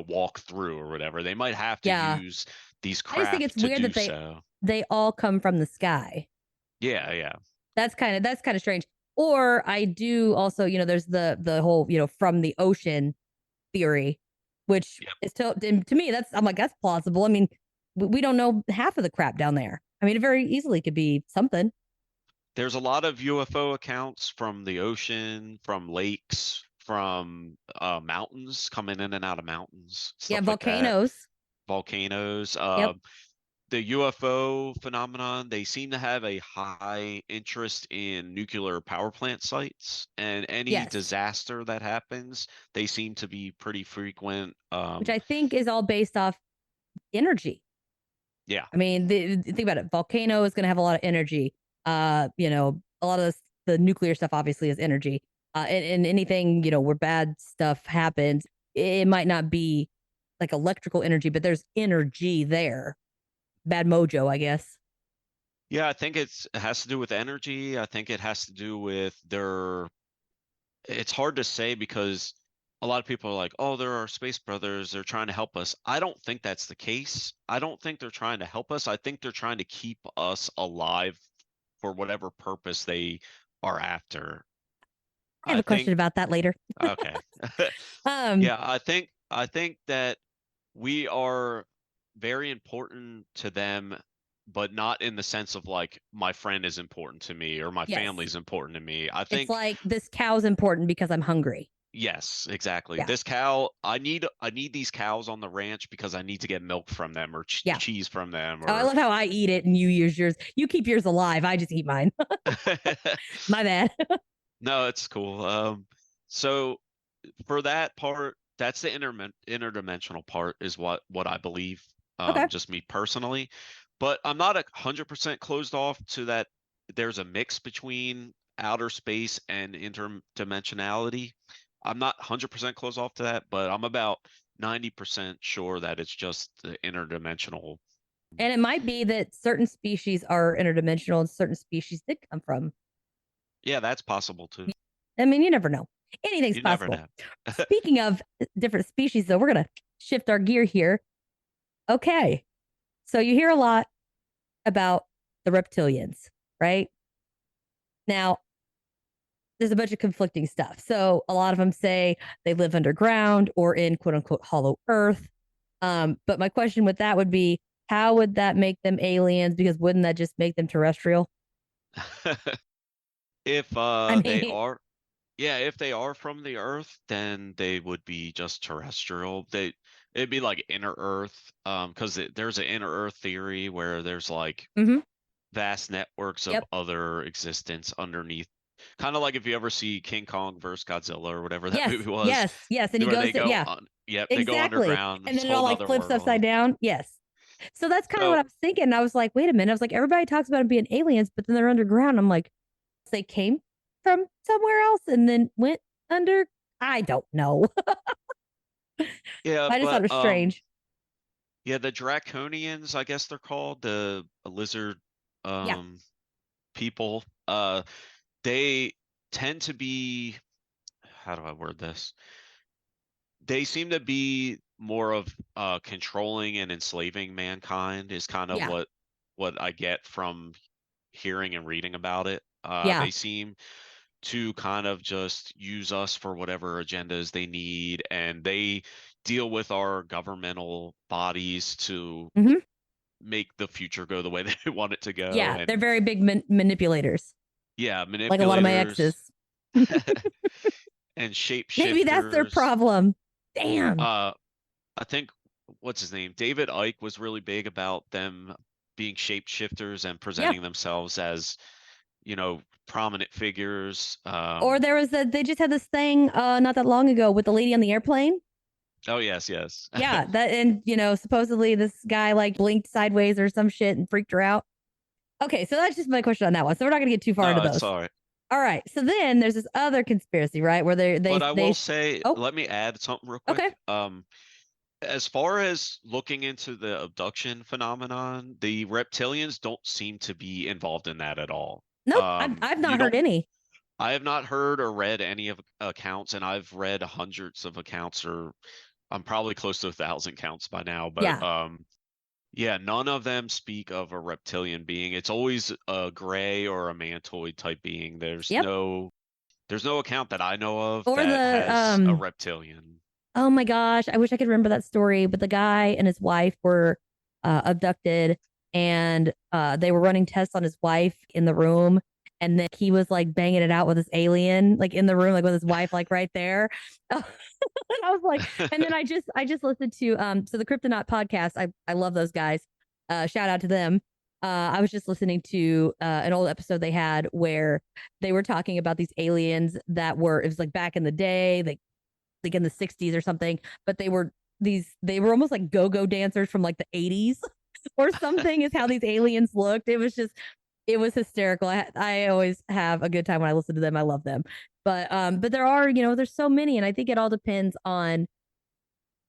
walk through or whatever. They might have to use these craft. I just think it's weird that they all come from the sky. Yeah. That's kind of strange. Or I do also, there's the whole, from the ocean theory, which is to me, I'm like, that's plausible. I mean, we don't know half of the crap down there. I mean, it very easily could be something. There's a lot of UFO accounts from the ocean, from lakes, from mountains, coming in and out of mountains, Yeah, stuff like that. volcanoes. Volcanoes. Yep. The UFO phenomenon, they seem to have a high interest in nuclear power plant sites, and any Yes. disaster that happens, they seem to be pretty frequent. Which I think is all based off energy. Yeah. I mean, think about it. Volcano is going to have a lot of energy. You know, a lot of the nuclear stuff obviously is energy. And anything, you know, where bad stuff happens, it might not be like electrical energy, but there's energy there. Bad mojo, I guess. Yeah, I think it has to do with energy. I think it has to do with it's hard to say because a lot of people are like, oh, there are space brothers. They're trying to help us. I don't think that's the case. I don't think they're trying to help us. I think they're trying to keep us alive for whatever purpose they are after. I have a question about that later. Okay. Yeah, I think that we are very important to them, but not in the sense of like my friend is important to me or my family's important to me. I think it's like this cow's important because I'm hungry. yes, exactly. Yeah. This cow, I need these cows on the ranch because I need to get milk from them or cheese from them. Or I love how I eat it and you use yours. You keep yours alive. I just eat mine. My bad. No, it's cool. So for that part, that's the interdimensional part is what I believe. Okay. Just me personally, but I'm not 100% closed off to that. There's a mix between outer space and interdimensionality. I'm not 100% closed off to that, but I'm about 90% sure that it's just the interdimensional. And it might be that certain species are interdimensional and certain species did come from. Yeah, that's possible too. I mean, you never know. Anything's You possible. never know. Speaking of different species, though, we're going to shift our gear here. Okay. So you hear a lot about the reptilians, right? Now, there's a bunch of conflicting stuff. So a lot of them say they live underground or in quote unquote hollow earth. But my question with that would be, how would that make them aliens? Because wouldn't that just make them terrestrial? If they are, yeah, if they are from the Earth, then they would be just terrestrial. It'd be like inner Earth, because there's an inner Earth theory where there's like vast networks of other existence underneath. Kind of like if you ever see King Kong versus Godzilla or whatever that movie was. Yes, and he goes, they go underground, and then it all like flips upside down. Yes. So that's kind of what I was thinking. I was like, wait a minute. I was like, everybody talks about them being aliens, but then they're underground. I'm like, they came from somewhere else and then went under. I don't know. Yeah, I just thought it was strange. Yeah, the Draconians, I guess they're called, the lizard people. They tend to be, how do I word this? They seem to be more of controlling and enslaving mankind is kind of what I get from hearing and reading about it. They seem to kind of just use us for whatever agendas they need, and they deal with our governmental bodies to make the future go the way they want it to go. Yeah, and they're very big manipulators. Yeah, manipulators. Like a lot of my exes. And shapeshifters. Maybe that's their problem. Damn. I think, what's his name? David Icke was really big about them being shapeshifters and presenting themselves as, you know, prominent figures. Or there was they just had this thing not that long ago with the lady on the airplane. Oh, yes. Yeah, that, and you know, supposedly this guy like blinked sideways or some shit and freaked her out. Okay, so that's just my question on that one. So we're not gonna get too far into those. Sorry. All right. So then there's this other conspiracy, right? Where they But I will say, let me add something real quick. Okay. As far as looking into the abduction phenomenon, the reptilians don't seem to be involved in that at all. Nope, I've not heard any. I have not heard or read any of accounts, and I've read hundreds of accounts, or I'm probably close to 1,000 counts by now. But yeah, none of them speak of a reptilian being. It's always a gray or a mantoid type being. There's no account that I know of that has a reptilian. Oh my gosh, I wish I could remember that story. But the guy and his wife were abducted, and they were running tests on his wife in the room, and then he was like banging it out with this alien, like in the room, like with his wife, like right there. And I was like, and then I just listened to so the Kryptonaut podcast. I love those guys. Shout out to them. I was just listening to an old episode they had where they were talking about these aliens that were, it was like back in the day, like in the 60s or something, but they were almost like go-go dancers from like the 80s or something is how these aliens looked. It was hysterical. I always have a good time when I listen to them. I love them. But there are, there's so many, and I think it all depends on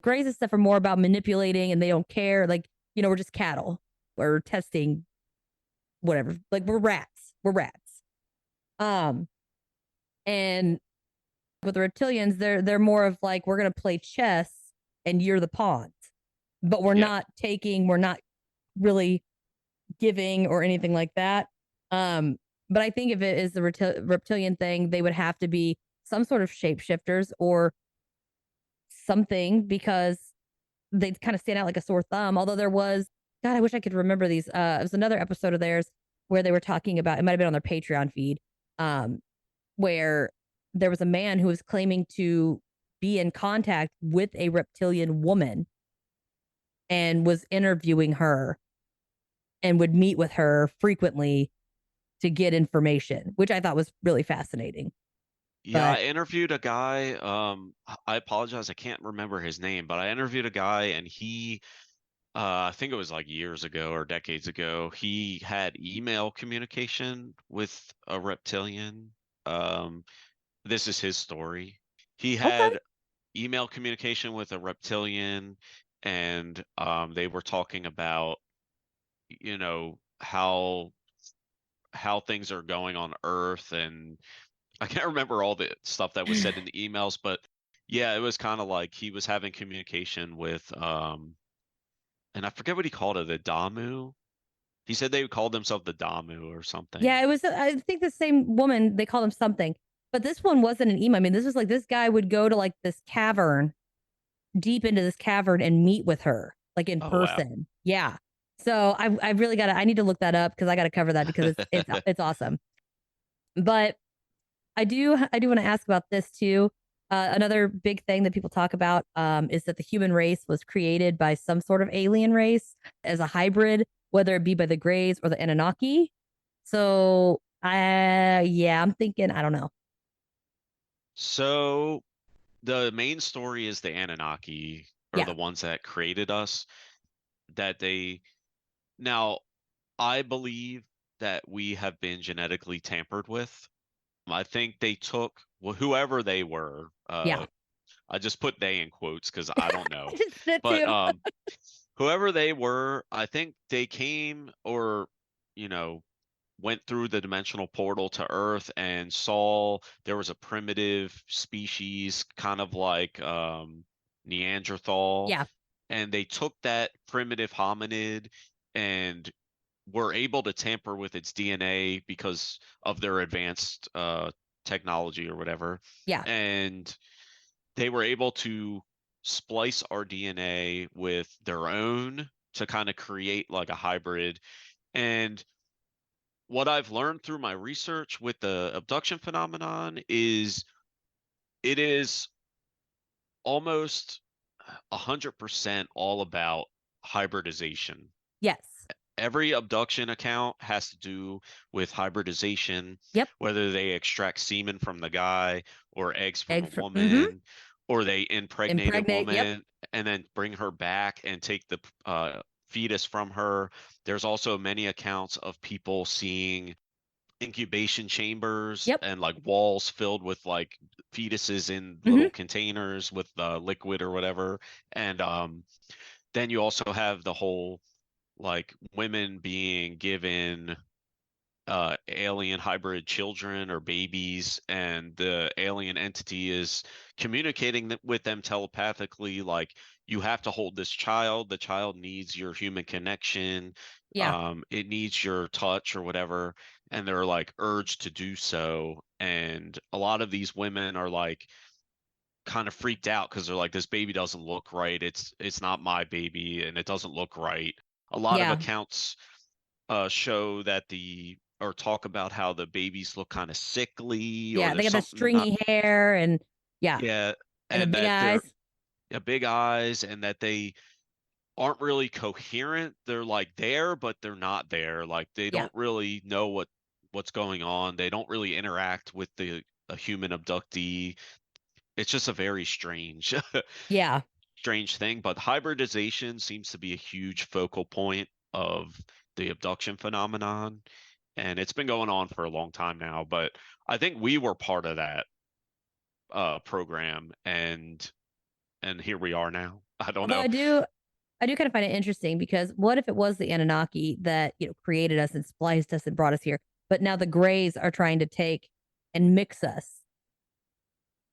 Greys and stuff are more about manipulating and they don't care. Like, we're just cattle. We're testing whatever. Like we're rats. We're rats. And with the reptilians, they're more of like, we're gonna play chess and you're the pawns. But we're not really giving or anything like that. But I think if it is the reptilian thing, they would have to be some sort of shapeshifters or something, because they kind of stand out like a sore thumb. Although there was, God, I wish I could remember these. It was another episode of theirs where they were talking about, it might have been on their Patreon feed, where there was a man who was claiming to be in contact with a reptilian woman and was interviewing her and would meet with her frequently to get information, which I thought was really fascinating. Yeah, But I interviewed a guy. I apologize, I can't remember his name, but I interviewed a guy, and he, I think it was like years ago or decades ago, he had email communication with a reptilian. Um, this is his story. He okay. had email communication with a reptilian, and they were talking about, how things are going on Earth, and I can't remember all the stuff that was said in the emails, but yeah, it was kind of like he was having communication with and I forget what he called it, the Damu. He said they called themselves the Damu or something. Yeah, it was, I think the same woman, they called him something. But this one wasn't an email. I mean, this was like this guy would go to like this cavern, deep into this cavern and meet with her, like in Oh wow. person. Yeah. So I really gotta, I need to look that up because I gotta cover that because it's awesome. But I do want to ask about this too. Another big thing that people talk about is that the human race was created by some sort of alien race as a hybrid, whether it be by the Greys or the Anunnaki. So, yeah, I'm thinking, I don't know. So the main story is the Anunnaki are Yeah. the ones that created us. That they Now, I believe that we have been genetically tampered with. I think they took, well, whoever they were. Yeah. I just put they in quotes because I don't I know. just did But too. whoever they were, I think they came, or you know went through the dimensional portal to Earth and saw there was a primitive species, kind of like Neanderthal, Yeah. and they took that primitive hominid and were able to tamper with its DNA because of their advanced technology or whatever. Yeah. And they were able to splice our DNA with their own to kind of create like a hybrid. And what I've learned through my research with the abduction phenomenon is it is almost 100% all about hybridization. Yes. Every abduction account has to do with hybridization, Yep. whether they extract semen from the guy or eggs from a Eggs. woman, or they impregnate a Impregnate. Yep. woman and then bring her back and take the fetus from her. There's also many accounts of people seeing incubation chambers Yep. and like walls filled with like fetuses in Hmm. little containers with liquid or whatever. And then you also have the whole like women being given alien hybrid children or babies, and the alien entity is communicating with them telepathically, like, you have to hold this child, the child needs your human connection, Yeah. it needs your touch or whatever, and they're like urged to do so. And a lot of these women are like kind of freaked out because they're like, this baby doesn't look right, it's not my baby and it doesn't look right. A lot of Yeah. accounts show that the or talk about how the babies look kind of sickly, or Yeah, they there's got the something not, stringy hair and yeah, yeah, and the and big that they're, eyes. big eyes, and that they aren't really coherent. They're like there, but they're not there. Like they Yeah, don't really know what's going on. They don't really interact with the a human abductee. It's just a very strange yeah. strange thing. But hybridization seems to be a huge focal point of the abduction phenomenon, and it's been going on for a long time now. But I think we were part of that program, and here we are now. I don't Although know. I do kind of find it interesting because what if it was the Anunnaki that, created us and spliced us and brought us here, but now the Greys are trying to take and mix us.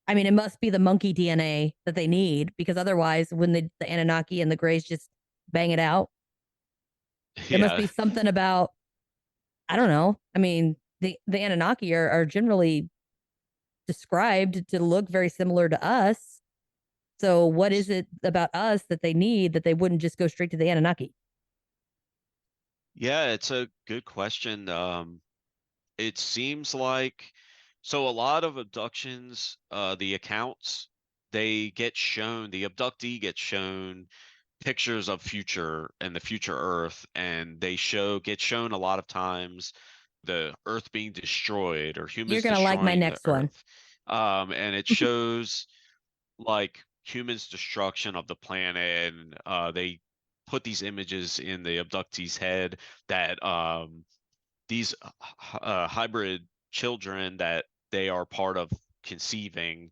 I mean, it must be the monkey DNA that they need because otherwise, when the Anunnaki and the Greys just bang it out, there must Yeah. be something about, I don't know. I mean, the Anunnaki are generally described to look very similar to us. So, what is it about us that they need that they wouldn't just go straight to the Anunnaki? Yeah, it's a good question. It seems like, so a lot of abductions, the accounts, they get shown, the abductee gets shown pictures of future and the future Earth, and they get shown a lot of times the Earth being destroyed or You're humans going to like my destroying the next one. Earth. And it shows like humans' destruction of the planet, and they put these images in the abductee's head that these hybrid children that they are part of conceiving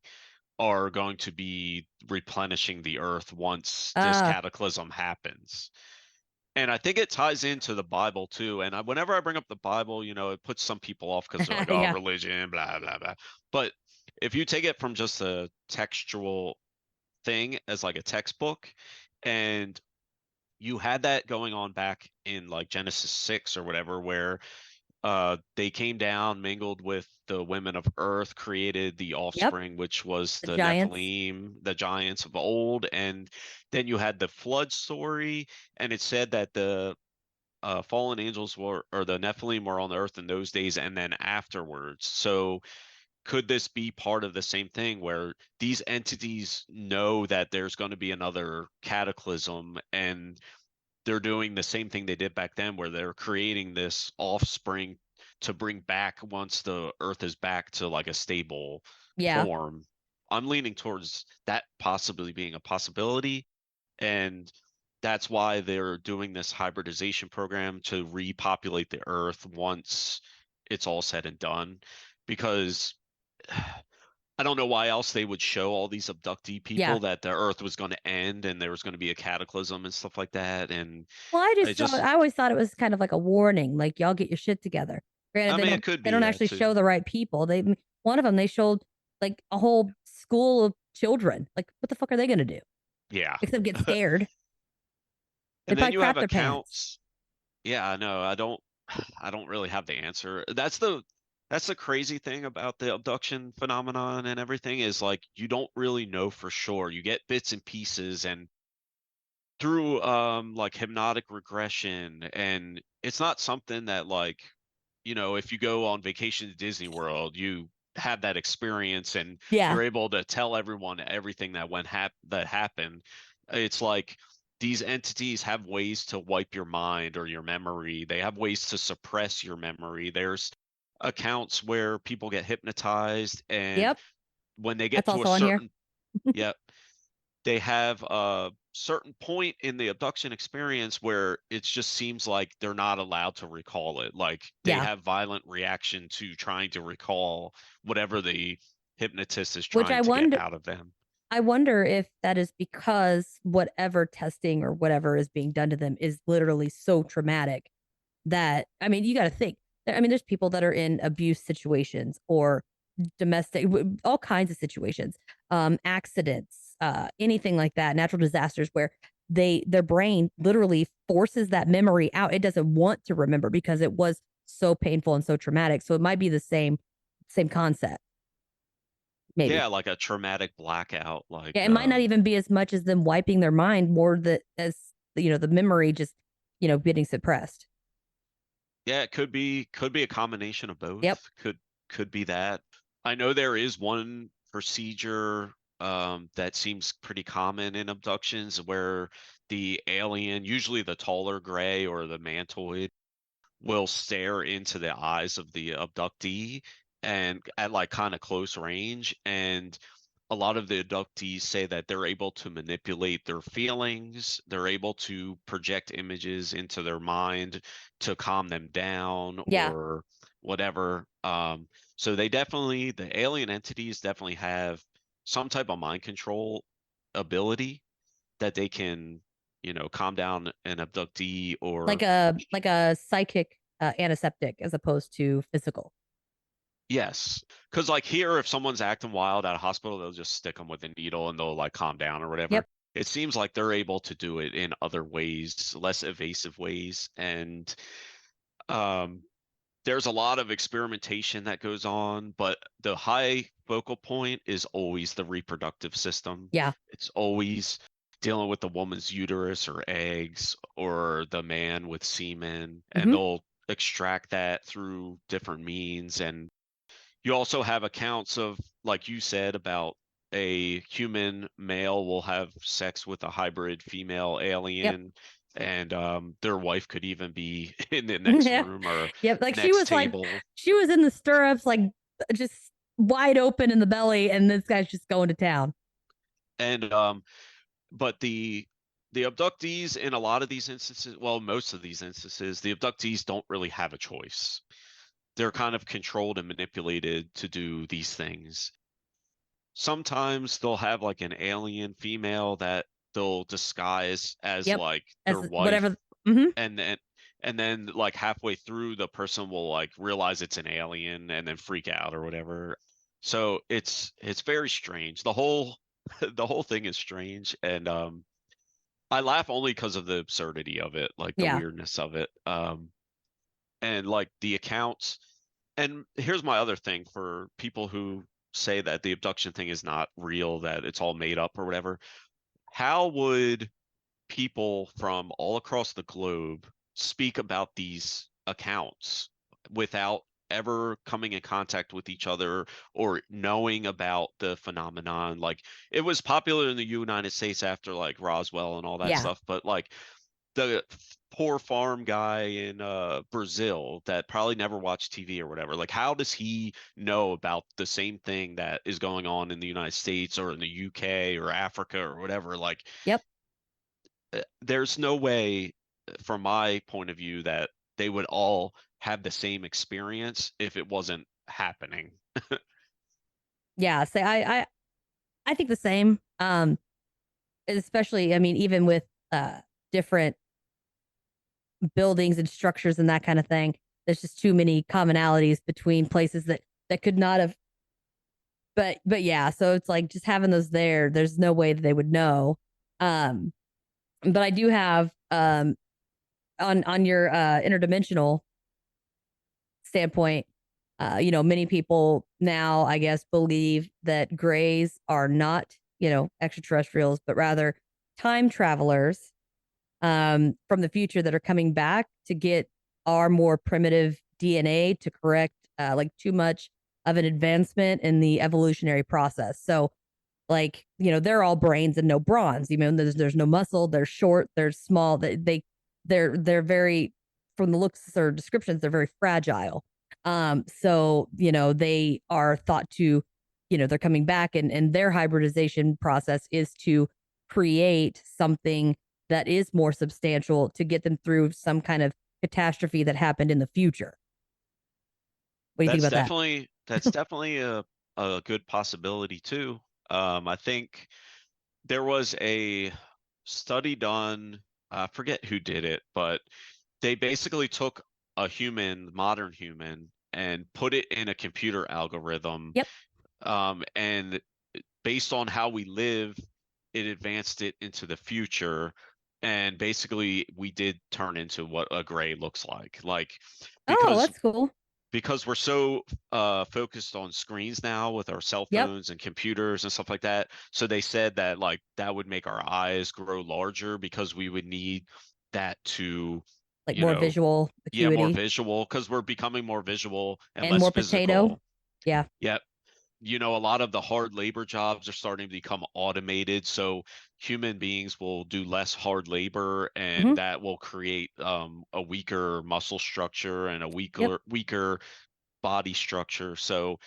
are going to be replenishing the earth once this Uh, cataclysm happens. And I think it ties into the Bible too. And whenever I bring up the Bible, it puts some people off because they're like, oh, yeah. religion, blah, blah, blah. But if you take it from just a textual thing as like a textbook, and you had that going on back in like Genesis 6 or whatever, where they came down, mingled with the women of Earth, created the Yep. offspring, which was The the giants. Nephilim, the giants of old. And then you had the flood story, and it said that the fallen angels were, or the Nephilim were on the earth in those days and then afterwards. So could this be part of the same thing where these entities know that there's going to be another cataclysm, and they're doing the same thing they did back then, where they're creating this offspring to bring back once the earth is back to like a stable Yeah. form? I'm leaning towards that possibly being a possibility. And that's why they're doing this hybridization program to repopulate the earth once it's all said and done. Because I don't know why else they would show all these abductee Yeah. people that the earth was going to end and there was going to be a cataclysm and stuff like that. And Well, I just, I always thought it was kind of like a warning, like y'all get your shit together. Granted, I mean, it could they be don't that actually too. show the right people. One of them they showed like a whole school of children. Like, what the fuck are they gonna do Yeah. except get scared? They And then probably you have crap their pants. accounts. Yeah, I know. I don't really have the answer. That's the crazy thing about the abduction phenomenon and everything, is like you don't really know for sure. You get bits and pieces, and through like hypnotic regression, and it's not something that, like, if you go on vacation to Disney World, you have that experience and Yeah. you're able to tell everyone everything that happened. It's like these entities have ways to wipe your mind or your memory. They have ways to suppress your memory. There's accounts where people get hypnotized, and Yep. when they get That's to a also on here. certain, yeah, they have a certain point in the abduction experience where it just seems like they're not allowed to recall it. Like they Yeah. have violent reaction to trying to recall whatever the hypnotist is Which trying to get out of them. I wonder if that is because whatever testing or whatever is being done to them is literally so traumatic that, I mean, you got to think. I mean, there's people that are in abuse situations or domestic, all kinds of situations, accidents, anything like that, natural disasters where their brain literally forces that memory out. It doesn't want to remember because it was so painful and so traumatic. So it might be the same concept, maybe. Yeah, like a traumatic blackout. Yeah, Like, it might not even be as much as them wiping their mind, more that as the memory just getting suppressed. Yeah, it could be a combination of Yep. both. Could be that. I know there is one procedure that seems pretty common in abductions where the alien, usually the taller gray or the mantoid, will stare into the eyes of the abductee and at like kind of close range. And a lot of the abductees say that they're able to manipulate their feelings, they're able to project images into their mind to calm them down Yeah. or whatever. So the alien entities definitely have some type of mind control ability that they can, calm down an abductee or Like a psychic antiseptic as opposed to physical. yes, because like here, if someone's acting wild at a hospital, they'll just stick them with a needle and they'll like calm down or whatever. Yep. It seems like they're able to do it in other ways, less evasive ways, and um, there's a lot of experimentation that goes on, but the high focal point is always the reproductive system. Yeah. It's always dealing with the woman's uterus or eggs or the man with semen, and Hmm. they'll extract that through different means. And you also have accounts of, like you said, about a human male will have sex with a hybrid female Yep. alien, and their wife could even be in the next Yeah. room or Yep. Like she next was like, table. she was in the stirrups, like just wide open in the belly, and this guy's just going to town. And but the abductees in a lot of these instances, well, most of these instances, the abductees don't really have a choice. They're kind of controlled and manipulated to do these things. Sometimes they'll have like an alien female that they'll disguise as Yep. like As their wife, whatever. Hmm. and then like halfway through the person will like realize it's an alien and then freak out or whatever. So it's very strange. The whole the whole thing is strange, and I laugh only because of the absurdity of it, like the Yeah. weirdness of it. And like the accounts. And here's my other thing for people who say that the abduction thing is not real, that it's all made up or whatever. How would people from all across the globe speak about these accounts without ever coming in contact with each other or knowing about the phenomenon? Like it was popular in the United States after like Roswell and all that Yeah. stuff, but like the poor farm guy in Brazil that probably never watched TV or whatever. Like, how does he know about the same thing that is going on in the United States or in the UK or Africa or whatever? Like, Yep. there's no way, from my point of view, that they would all have the same experience if it wasn't happening. Yeah. Say I think the same. Especially, I mean, even with different buildings and structures and that kind of thing, there's just too many commonalities between places that could not have. But yeah, so it's like just having those there. There's no way that they would know. Um, but I do have on your interdimensional standpoint. Many people now, I guess, believe that grays are not, extraterrestrials, but rather time travelers from the future that are coming back to get our more primitive DNA to correct like too much of an advancement in the evolutionary process. So, like, they're all brains and no bronze. There's no muscle. They're short. They're small. They're very, from the looks or descriptions, they're very fragile. So they are thought to, they're coming back, and their hybridization process is to create something that is more substantial to get them through some kind of catastrophe that happened in the future. What do you think That's about that? definitely that's definitely a good possibility too. I think there was a study done, I forget who did it, but they basically took a human, modern human, and put it in a computer algorithm. Yep. And based on how we live, it advanced it into the future. And basically, we did turn into what a gray looks like Oh, because that's cool. we're so focused on screens now with our cell Yep. phones and computers and stuff like that. So they said that like that would make our eyes grow larger because we would need that to Like you more know, visual yeah, more acuity visual because we're becoming more visual and and less more potato. physical. Yeah. Yep. A lot of the hard labor jobs are starting to become automated, so human beings will do less hard labor, and Hmm. that will create a weaker muscle structure and a Yep. weaker body structure. So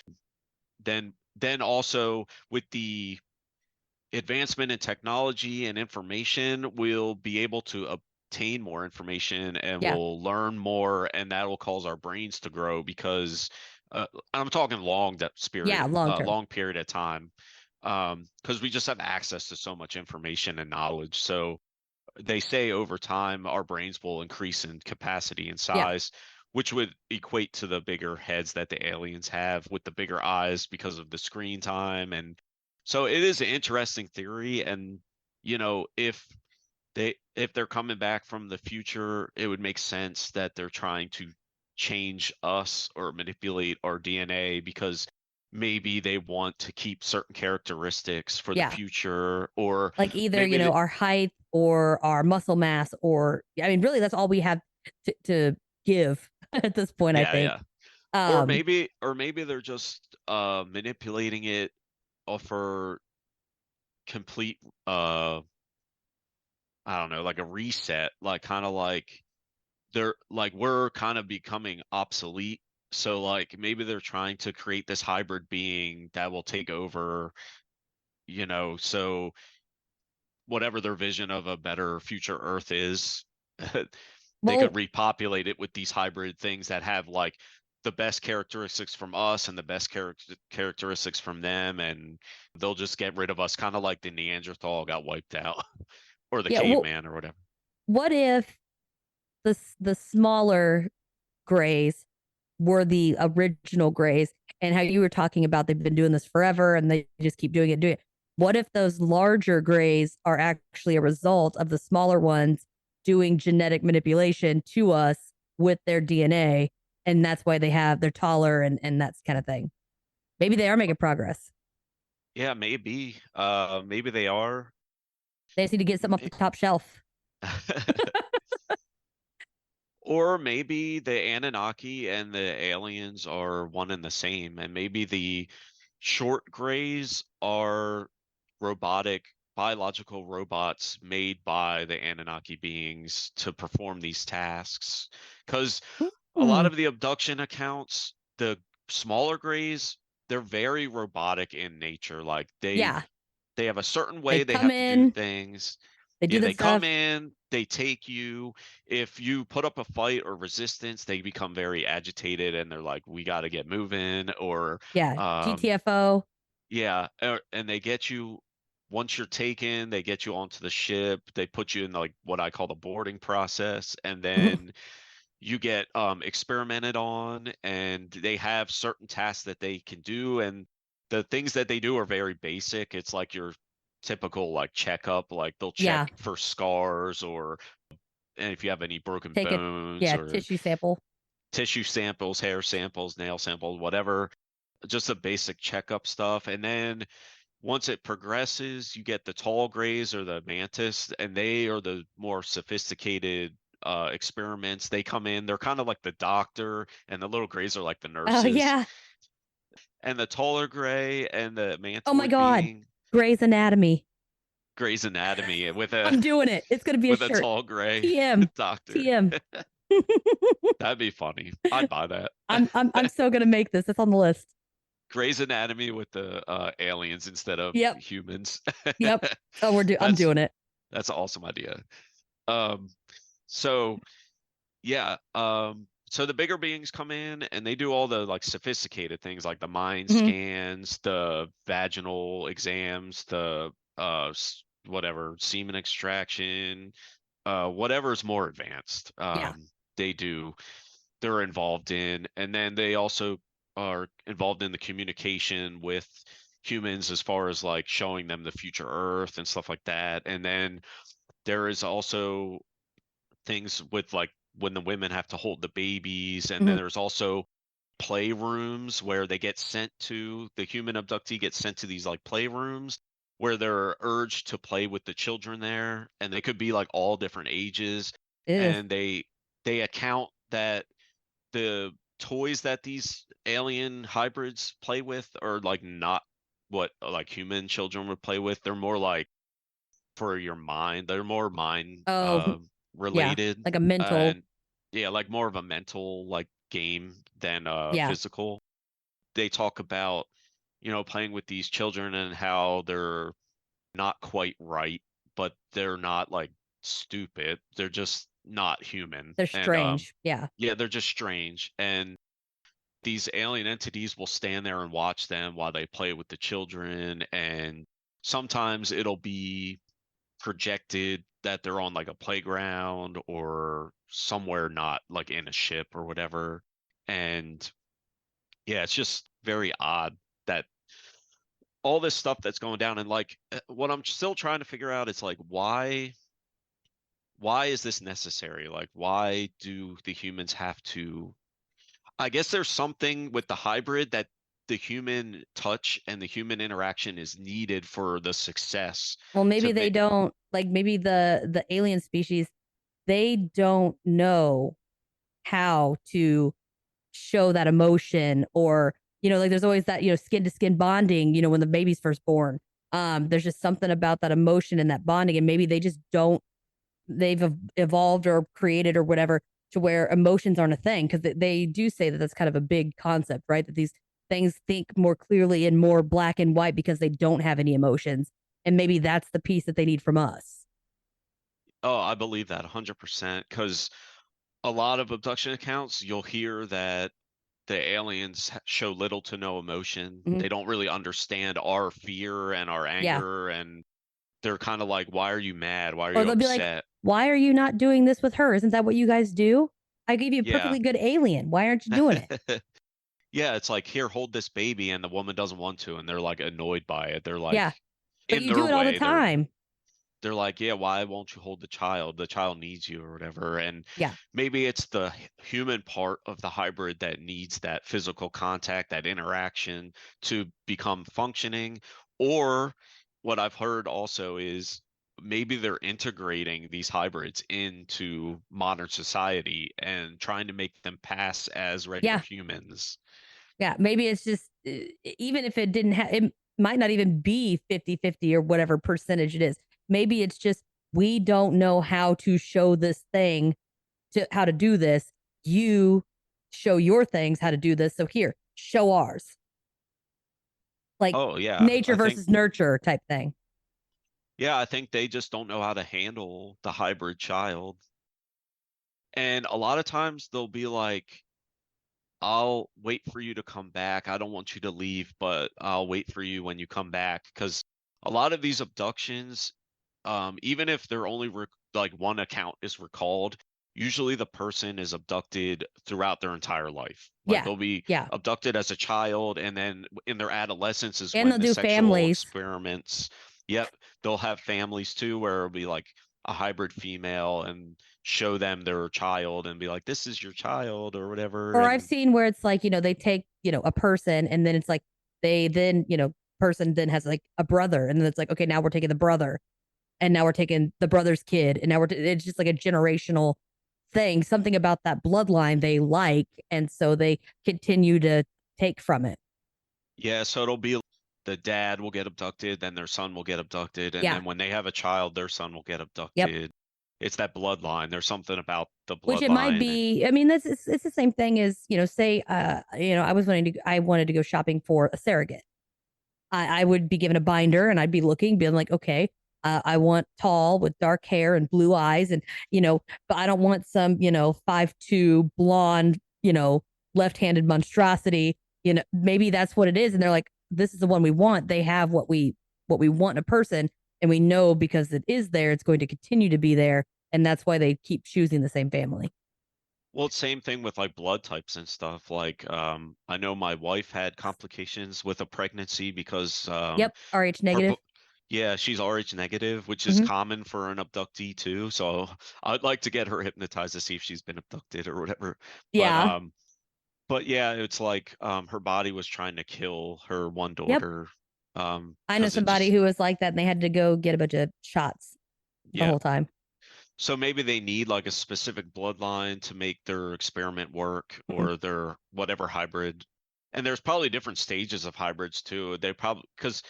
then also with the advancement in technology and information, we'll be able to obtain more information and Yeah. we'll learn more, and that will cause our brains to grow because I'm talking Yeah. Long term. long period of time, because we just have access to so much information and knowledge. So they say over time our brains will increase in capacity and Yeah. size, which would equate to the bigger heads that the aliens have with the bigger eyes because of the screen time. And so it is an interesting theory. And if they're coming back from the future, it would make sense that they're trying to change us or manipulate our DNA because maybe they want to keep certain characteristics for the Yeah. future, or Like either, maybe the, our height or our muscle mass, or, I mean, really, that's all we have to give at this point, I yeah, think. yeah. Um, Or maybe they're just manipulating it for complete I don't know, like a reset, like kind of like they're like we're kind of becoming obsolete. So like maybe they're trying to create this hybrid being that will take over, so whatever their vision of a better future Earth is, they could well, repopulate it with these hybrid things that have like the best characteristics from us and the best characteristics from them, and they'll just get rid of us, kind of like the Neanderthal got wiped out, or the yeah. Well, caveman or whatever. what if the smaller grays were the original grays, and how you were talking about they've been doing this forever and they just keep doing it. What if those larger grays are actually a result of the smaller ones doing genetic manipulation to us with their DNA, and that's why they're taller and that's kind of thing. Maybe they are making progress. Yeah, maybe. Maybe they are. They just need to get something off the top shelf. Or maybe the Anunnaki and the aliens are one and the same, and maybe the short grays are robotic, biological robots made by the Anunnaki beings to perform these tasks. Because a lot Hmm. of the abduction accounts, the smaller grays, they're very robotic in nature. Like Yeah, they have a certain they way they come have to do in, things. they do Yeah, the they come stuff. in, they take you. If you put up a fight or resistance, they become very agitated and they're like, "We got to get moving," or Yeah, um, GTFO. yeah, and they get you once you're taken, they get you onto the ship. They put you in like what I call the boarding process, and then you get experimented on, and they have certain tasks that they can do, and the things that they do are very basic. It's like your typical like checkup, like they'll check Yeah, for scars, or and if you have any broken take a bones yeah or tissue sample. tissue samples, hair samples, nail samples, whatever, just the basic checkup stuff. And then once it progresses, you get the tall grays or the mantis, and they are the more sophisticated experiments. They come in, they're kind of like the doctor, and the little grays are like the Oh nurses. yeah. And the taller gray and the Oh my mantoid God. being Grey's Anatomy. Gray's Anatomy with a I'm doing it. It's gonna be a with a shirt. tall gray TM. doctor. TM. That'd be funny. I'd buy that. I'm so gonna make this. It's on the list. Gray's Anatomy with the aliens instead of Yep. humans. Yep. Oh, I'm That's doing it. that's an awesome idea. Um, so yeah, so the bigger beings come in and they do all the like sophisticated things like the mind Mhm. scans, the vaginal exams, the whatever semen extraction, whatever's more advanced. Yeah. They do they're involved in, and then they also are involved in the communication with humans as far as like showing them the future Earth and stuff like that. And then there is also things with like when the women have to hold the babies, and then Mhm. there's also playrooms where they get sent to the human abductee gets sent to these like playrooms where they're urged to play with the children there, and they could be like all different ages, It is. and they account that the toys that these alien hybrids play with are like not what like human children would play with. They're more like for your mind. They're more mind Oh, yeah, related, like a mental. and yeah, like more of a mental like game than Yeah, physical. They talk about, playing with these children and how they're not quite right, but they're not like stupid. They're just not human. they're And strange. Yeah, yeah, they're just strange. And these alien entities will stand there and watch them while they play with the children. And sometimes it'll be projected that they're on like a playground or somewhere not like in a ship or whatever. And yeah, it's just very odd that all this stuff that's going down. And like what I'm still trying to figure out is like why is this necessary? Like why do the humans have to, I guess there's something with the hybrid that the human touch and the human interaction is needed for the success well, maybe to they make. don't, like, maybe the alien species, they don't know how to show that emotion, or like there's always that skin to skin bonding, when the baby's first born. There's just something about that emotion and that bonding, and maybe they just don't, they've evolved or created or whatever to where emotions aren't a thing, because they do say that that's kind of a big concept, right? That these things think more clearly and more black and white because they don't have any emotions, and maybe that's the piece that they need from us. Oh, I believe that 100% because a lot of abduction accounts, you'll hear that the aliens show little to no emotion. Mhm. They don't really understand our fear and our Yeah. anger, and they're kind of like, "Why are you mad? Why are Or you they'll be like, upset?" why are you not doing this with her? Isn't that what you guys do? I gave you a Yeah. perfectly good alien. Why aren't you doing it? Yeah, it's like, "Here, hold this baby," and the woman doesn't want to, and they're like annoyed by it. They're like, Yeah. But in you do their it all the way, time. they're like, yeah, why won't you hold the child? The child needs you or whatever. And Yeah. maybe it's the human part of the hybrid that needs that physical contact, that interaction to become functioning. Or what I've heard also is maybe they're integrating these hybrids into modern society and trying to make them pass as regular Yeah. humans. Yeah. Maybe it's just, even if it didn't have, it might not even be 50-50 or whatever percentage it is. Maybe it's just, we don't know how to show this thing, to how to do this. You show your things how to do this. So here, show ours. Like Oh, yeah. nature I think versus nurture type thing. Yeah, I think they just don't know how to handle the hybrid child. And a lot of times they'll be like, I'll wait for you to come back. I don't want you to leave, but I'll wait for you when you come back. Because a lot of these abductions, even if they're only like one account is recalled, usually the person is abducted throughout their entire life. Like Yeah. they'll be Yeah. abducted as a child, and then in their adolescence is And when they'll the do sexual families. experiments. Yep, they'll have families too, where it'll be like a hybrid female and show them their child and be like, "This is your child" or whatever. Or I've And seen where it's like, they take, a person, and then it's like they then, person then has like a brother, and then it's like, okay, now we're taking the brother, and now we're taking the brother's kid, and now it's just like a generational thing, something about that bloodline they like, and so they continue to take from it. yeah, so it'll be the dad will get abducted, then their son will get abducted, and Yeah. then when they have a child, their son will get Yep. abducted. It's that bloodline. There's something about the Which it might bloodline. And be. I mean, that's it's the same thing as, say, I wanted to go shopping for a surrogate. I would be given a binder, and I'd be looking, being like, okay, I want tall with dark hair and blue eyes, and but I don't want some 5'2" blonde, left-handed monstrosity. Maybe that's what it is, and they're like, this is the one we want. They have what we want in a person, and we know because it is there, it's going to continue to be there, and that's why they keep choosing the same family. well, it's same thing with like blood types and stuff. Like, I know my wife had complications with a pregnancy because Yep, RH her negative. yeah, she's RH negative, which is Hmm. common for an abductee too. So I'd like to get her hypnotized to see if she's been abducted or whatever. But Yeah. yeah, it's like her body was trying to kill her one Yep. daughter I know because it somebody just who was like that, and they had to go get a bunch of shots the yeah. whole time. So maybe they need like a specific bloodline to make their experiment work Mhm. or their whatever hybrid. And there's probably different stages of hybrids too. They probably because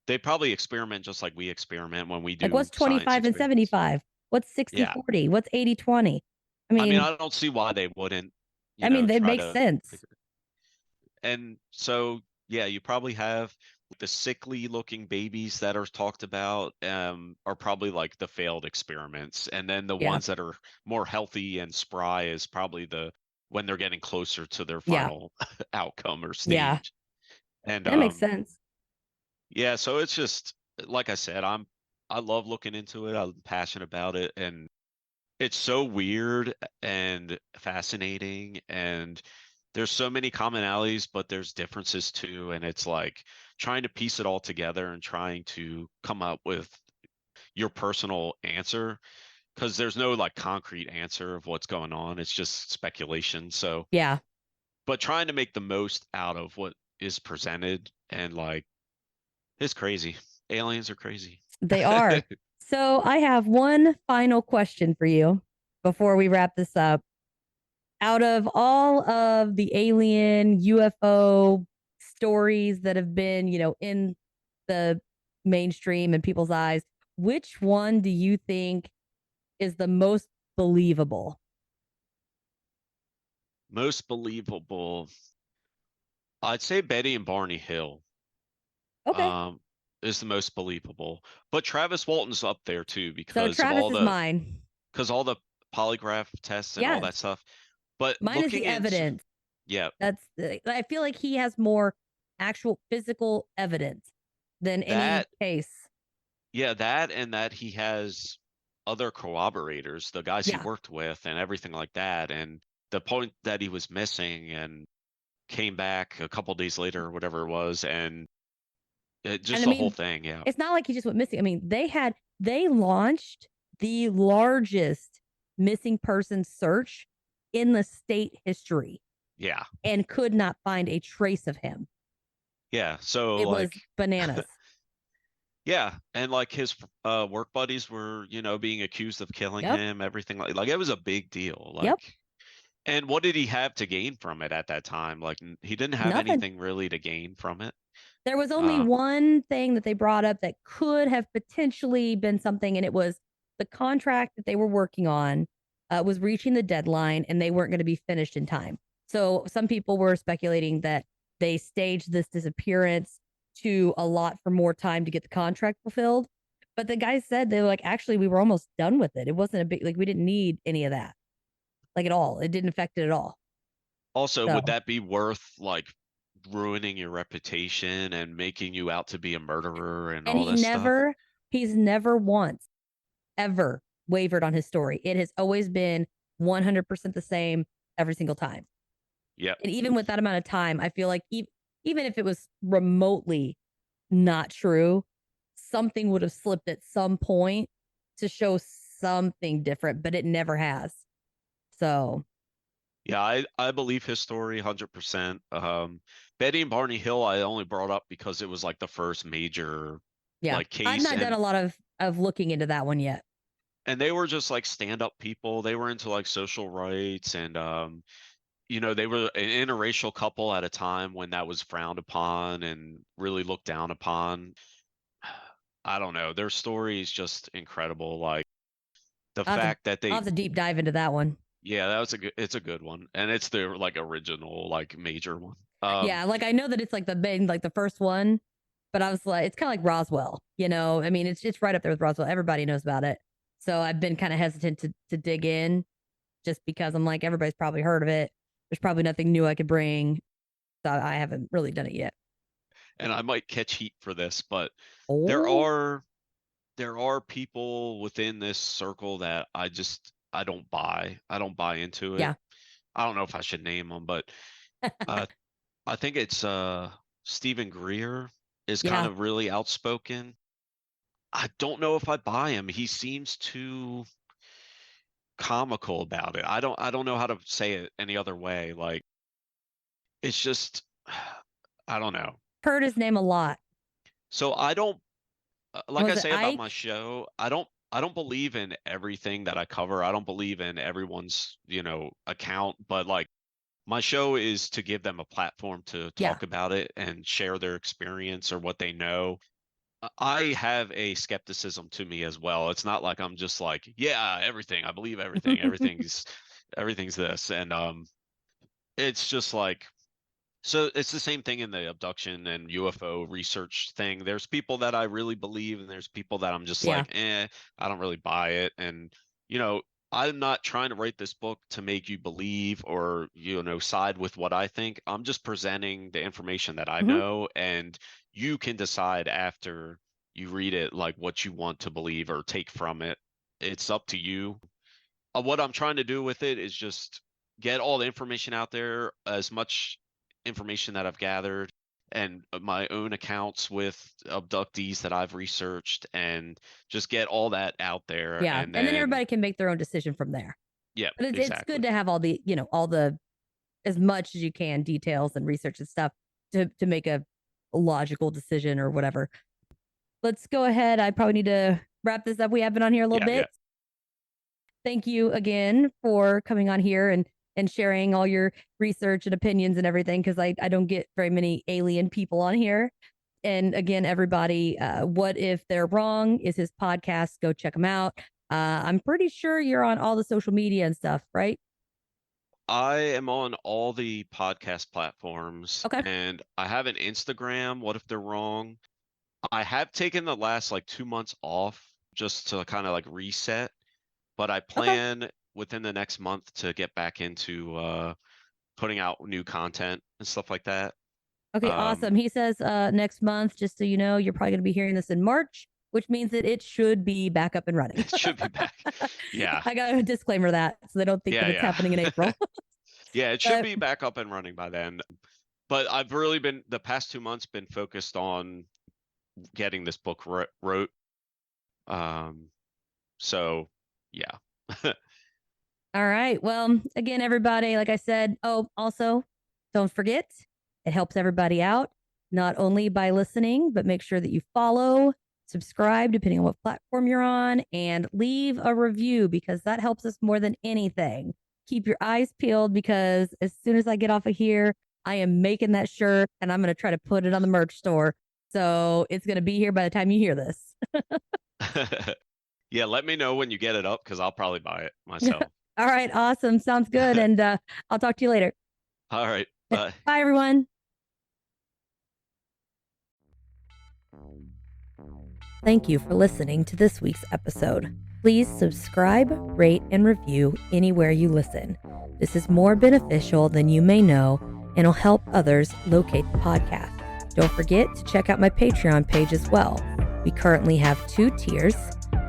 they probably experiment just like we experiment when we Like, do what's science 25 and experiments. 75? What's 60 Yeah. 40? What's 80 20? I I mean, mean, I don't see why they wouldn't, they try make to sense. and so yeah, you probably have the sickly looking babies that are talked about are probably like the failed experiments. And then the Yeah. ones that are more healthy and spry is probably the when they're getting closer to their Yeah. final outcome or Yeah. stage. And That makes sense. yeah, so it's just like I said, I love looking into it. I'm passionate about it and it's so weird and fascinating and there's so many commonalities but there's differences too and it's like trying to piece it all together and trying to come up with your personal answer because there's no like concrete answer of what's going on. It's just speculation. So Yeah, but trying to make the most out of what is presented and like it's crazy. Aliens are crazy. they are. So I have one final question for you before we wrap this up. Out of all of the alien UFO stories that have been, in the mainstream and people's eyes, which one do you think is the most believable? Most believable. I'd say Betty and Barney Hill. Okay. um, is the most believable. But Travis Walton's up there too So Travis is mine. because all the polygraph tests and all Yes. that stuff. But Mine is the looking into evidence. yeah, I feel like he has more actual physical evidence than any that case. yeah, that and that he has other corroborators, the guys he Yeah. worked with and everything like that. And the point that he was missing and came back a couple days later or whatever it was, and And just I the whole mean, thing, yeah. it's not like he just went missing. I mean, they launched the largest missing person search in the state history Yeah. and could not find a trace of him. Yeah. So It was like bananas. yeah, and like his work buddies were, being accused of killing Yep. him, everything like it was a big deal. Yep. Like, and what did he have to gain from it at that time? Like, he didn't have Nothing. anything really to gain from it. There was only Uh, one thing that they brought up that could have potentially been something, and it was the contract that they were working on was reaching the deadline and they weren't going to be finished in time. So some people were speculating that they staged this disappearance to allot for more time to get the contract fulfilled. But the guys said they were like, actually, we were almost done with it. It wasn't a big, like, we didn't need any of that, like, at all. It didn't affect it at all. Also, would So, that be worth like ruining your reputation and making you out to be a murderer and and all this stuff? he's never once ever wavered on his story. It has always been 100% the same every single time. Yep. And even with that amount of time, I feel like even if it was remotely not true, something would have slipped at some point to show something different, but it never has. So, Yeah, I believe his story 100%. Betty and Barney Hill I only brought up because it was like the first major yeah. like I've case not done and a lot of looking into that one yet. they were just like stand-up people. They were into like social rights and they were an interracial couple at a time when that was frowned upon and really looked down upon. I don't know. Their story is just incredible. Like the fact that I'll they have to deep dive into that one. yeah, that was it's a good one. And it's the like original like major one. Yeah, like I know that it's like the first one, but I was like, it's kind of like Roswell, I mean, it's right up there with Roswell. Everybody knows about it. So I've been kind of hesitant to dig in just because I'm like, everybody's probably heard of it. There's probably nothing new I could bring. So I haven't really done it yet. and I might catch heat for this, but there Oh, are there are people within this circle that I don't buy. I don't buy into it. yeah. I don't know if I should name them, but uh, I think it's Stephen Greer is kind Yeah. of really outspoken. I don't know if I buy him. He seems too comical about it. I don't know how to say it any other way. Like it's just I don't know. Heard his name a lot. So I don't like I Was it say about my Ike? show, I don't I don't believe in everything that I cover. I don't believe in everyone's, account, but like my show is to give them a platform to Yeah. talk about it and share their experience or what they know. I have a skepticism to me as well. It's not like I'm just like, yeah, everything. I believe everything. Everything's this. And it's just like, so it's the same thing in the abduction and UFO research thing. There's people that I really believe, and there's people that I'm just Yeah. like, I don't really buy it. And, you know, I'm not trying to write this book to make you believe or, side with what I think. I'm just presenting the information that I Hmm. know, and you can decide after you read it, like what you want to believe or take from it. It's up to you. What I'm trying to do with it is just get all the information out there, as much information that I've gathered, and my own accounts with abductees that I've researched, and just get all that out there. Yeah. And And then then, everybody can make their own decision from there. yeah, But it's good exactly. to have all the, all the, as much as you can, details and research and stuff to make a logical decision or whatever. Let's go ahead. I probably need to wrap this up. We have been on here a little Yeah, yeah. bit. Thank you again for coming on here and sharing all your research and opinions and everything, because I don't get very many alien people on here. And again, everybody, What If They're Wrong is his podcast. Go check him out. I'm pretty sure you're on all the social media and stuff, right? I am on all the podcast platforms, Okay. and I have an Instagram. What if they're wrong? I have taken the last like 2 months off just to kind of like reset, but I Okay. plan within the next month to get back into putting out new content and stuff like that. Okay, Um, awesome. He says next month, just so you know, you're probably going to be hearing this in March, which means that it should be back up and running. it should be back. Yeah. I got to disclaimer that so they don't think Yeah, that it's happening in yeah. April. Yeah, it should But be back up and running by then. But I've really been the past 2 months been focused on getting this book wrote. Um, so yeah. all right. Well, again, everybody, like I said, also don't forget, it helps everybody out, not only by listening, but make sure that you follow, subscribe, depending on what platform you're on, and leave a review, because that helps us more than anything. Keep your eyes peeled, because as soon as I get off of here, I am making that shirt and I'm going to try to put it on the merch store. So it's going to be here by the time you hear this. Yeah, let me know when you get it up because I'll probably buy it myself. All right. Awesome. Sounds good. And I'll talk to you later. All right, bye. Bye, everyone. Thank you for listening to this week's episode. Please subscribe, rate, and review anywhere you listen. This is more beneficial than you may know and will help others locate the podcast. Don't forget to check out my Patreon page as well. We currently have 2 tiers.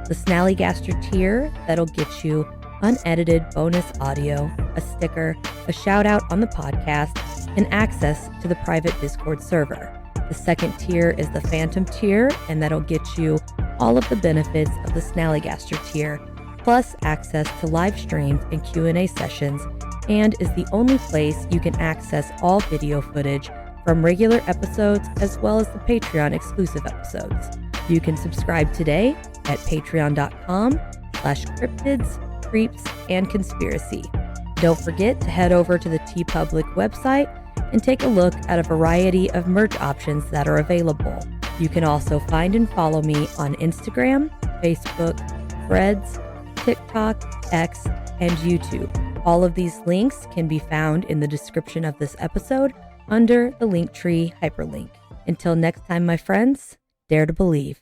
The Snallygaster tier, that'll get you unedited bonus audio, a sticker, a shout out on the podcast, and access to the private Discord server. The second tier is the Phantom tier, and that'll get you all of the benefits of the Snallygaster tier, plus access to live streams and Q&A sessions, and is the only place you can access all video footage from regular episodes as well as the Patreon exclusive episodes. You can subscribe today at patreon.com/cryptids, creeps, and conspiracy. Don't forget to head over to the TeePublic website and take a look at a variety of merch options that are available. You can also find and follow me on Instagram, Facebook, Threads, TikTok, X, and YouTube. All of these links can be found in the description of this episode under the Linktree hyperlink. Until next time, my friends, dare to believe.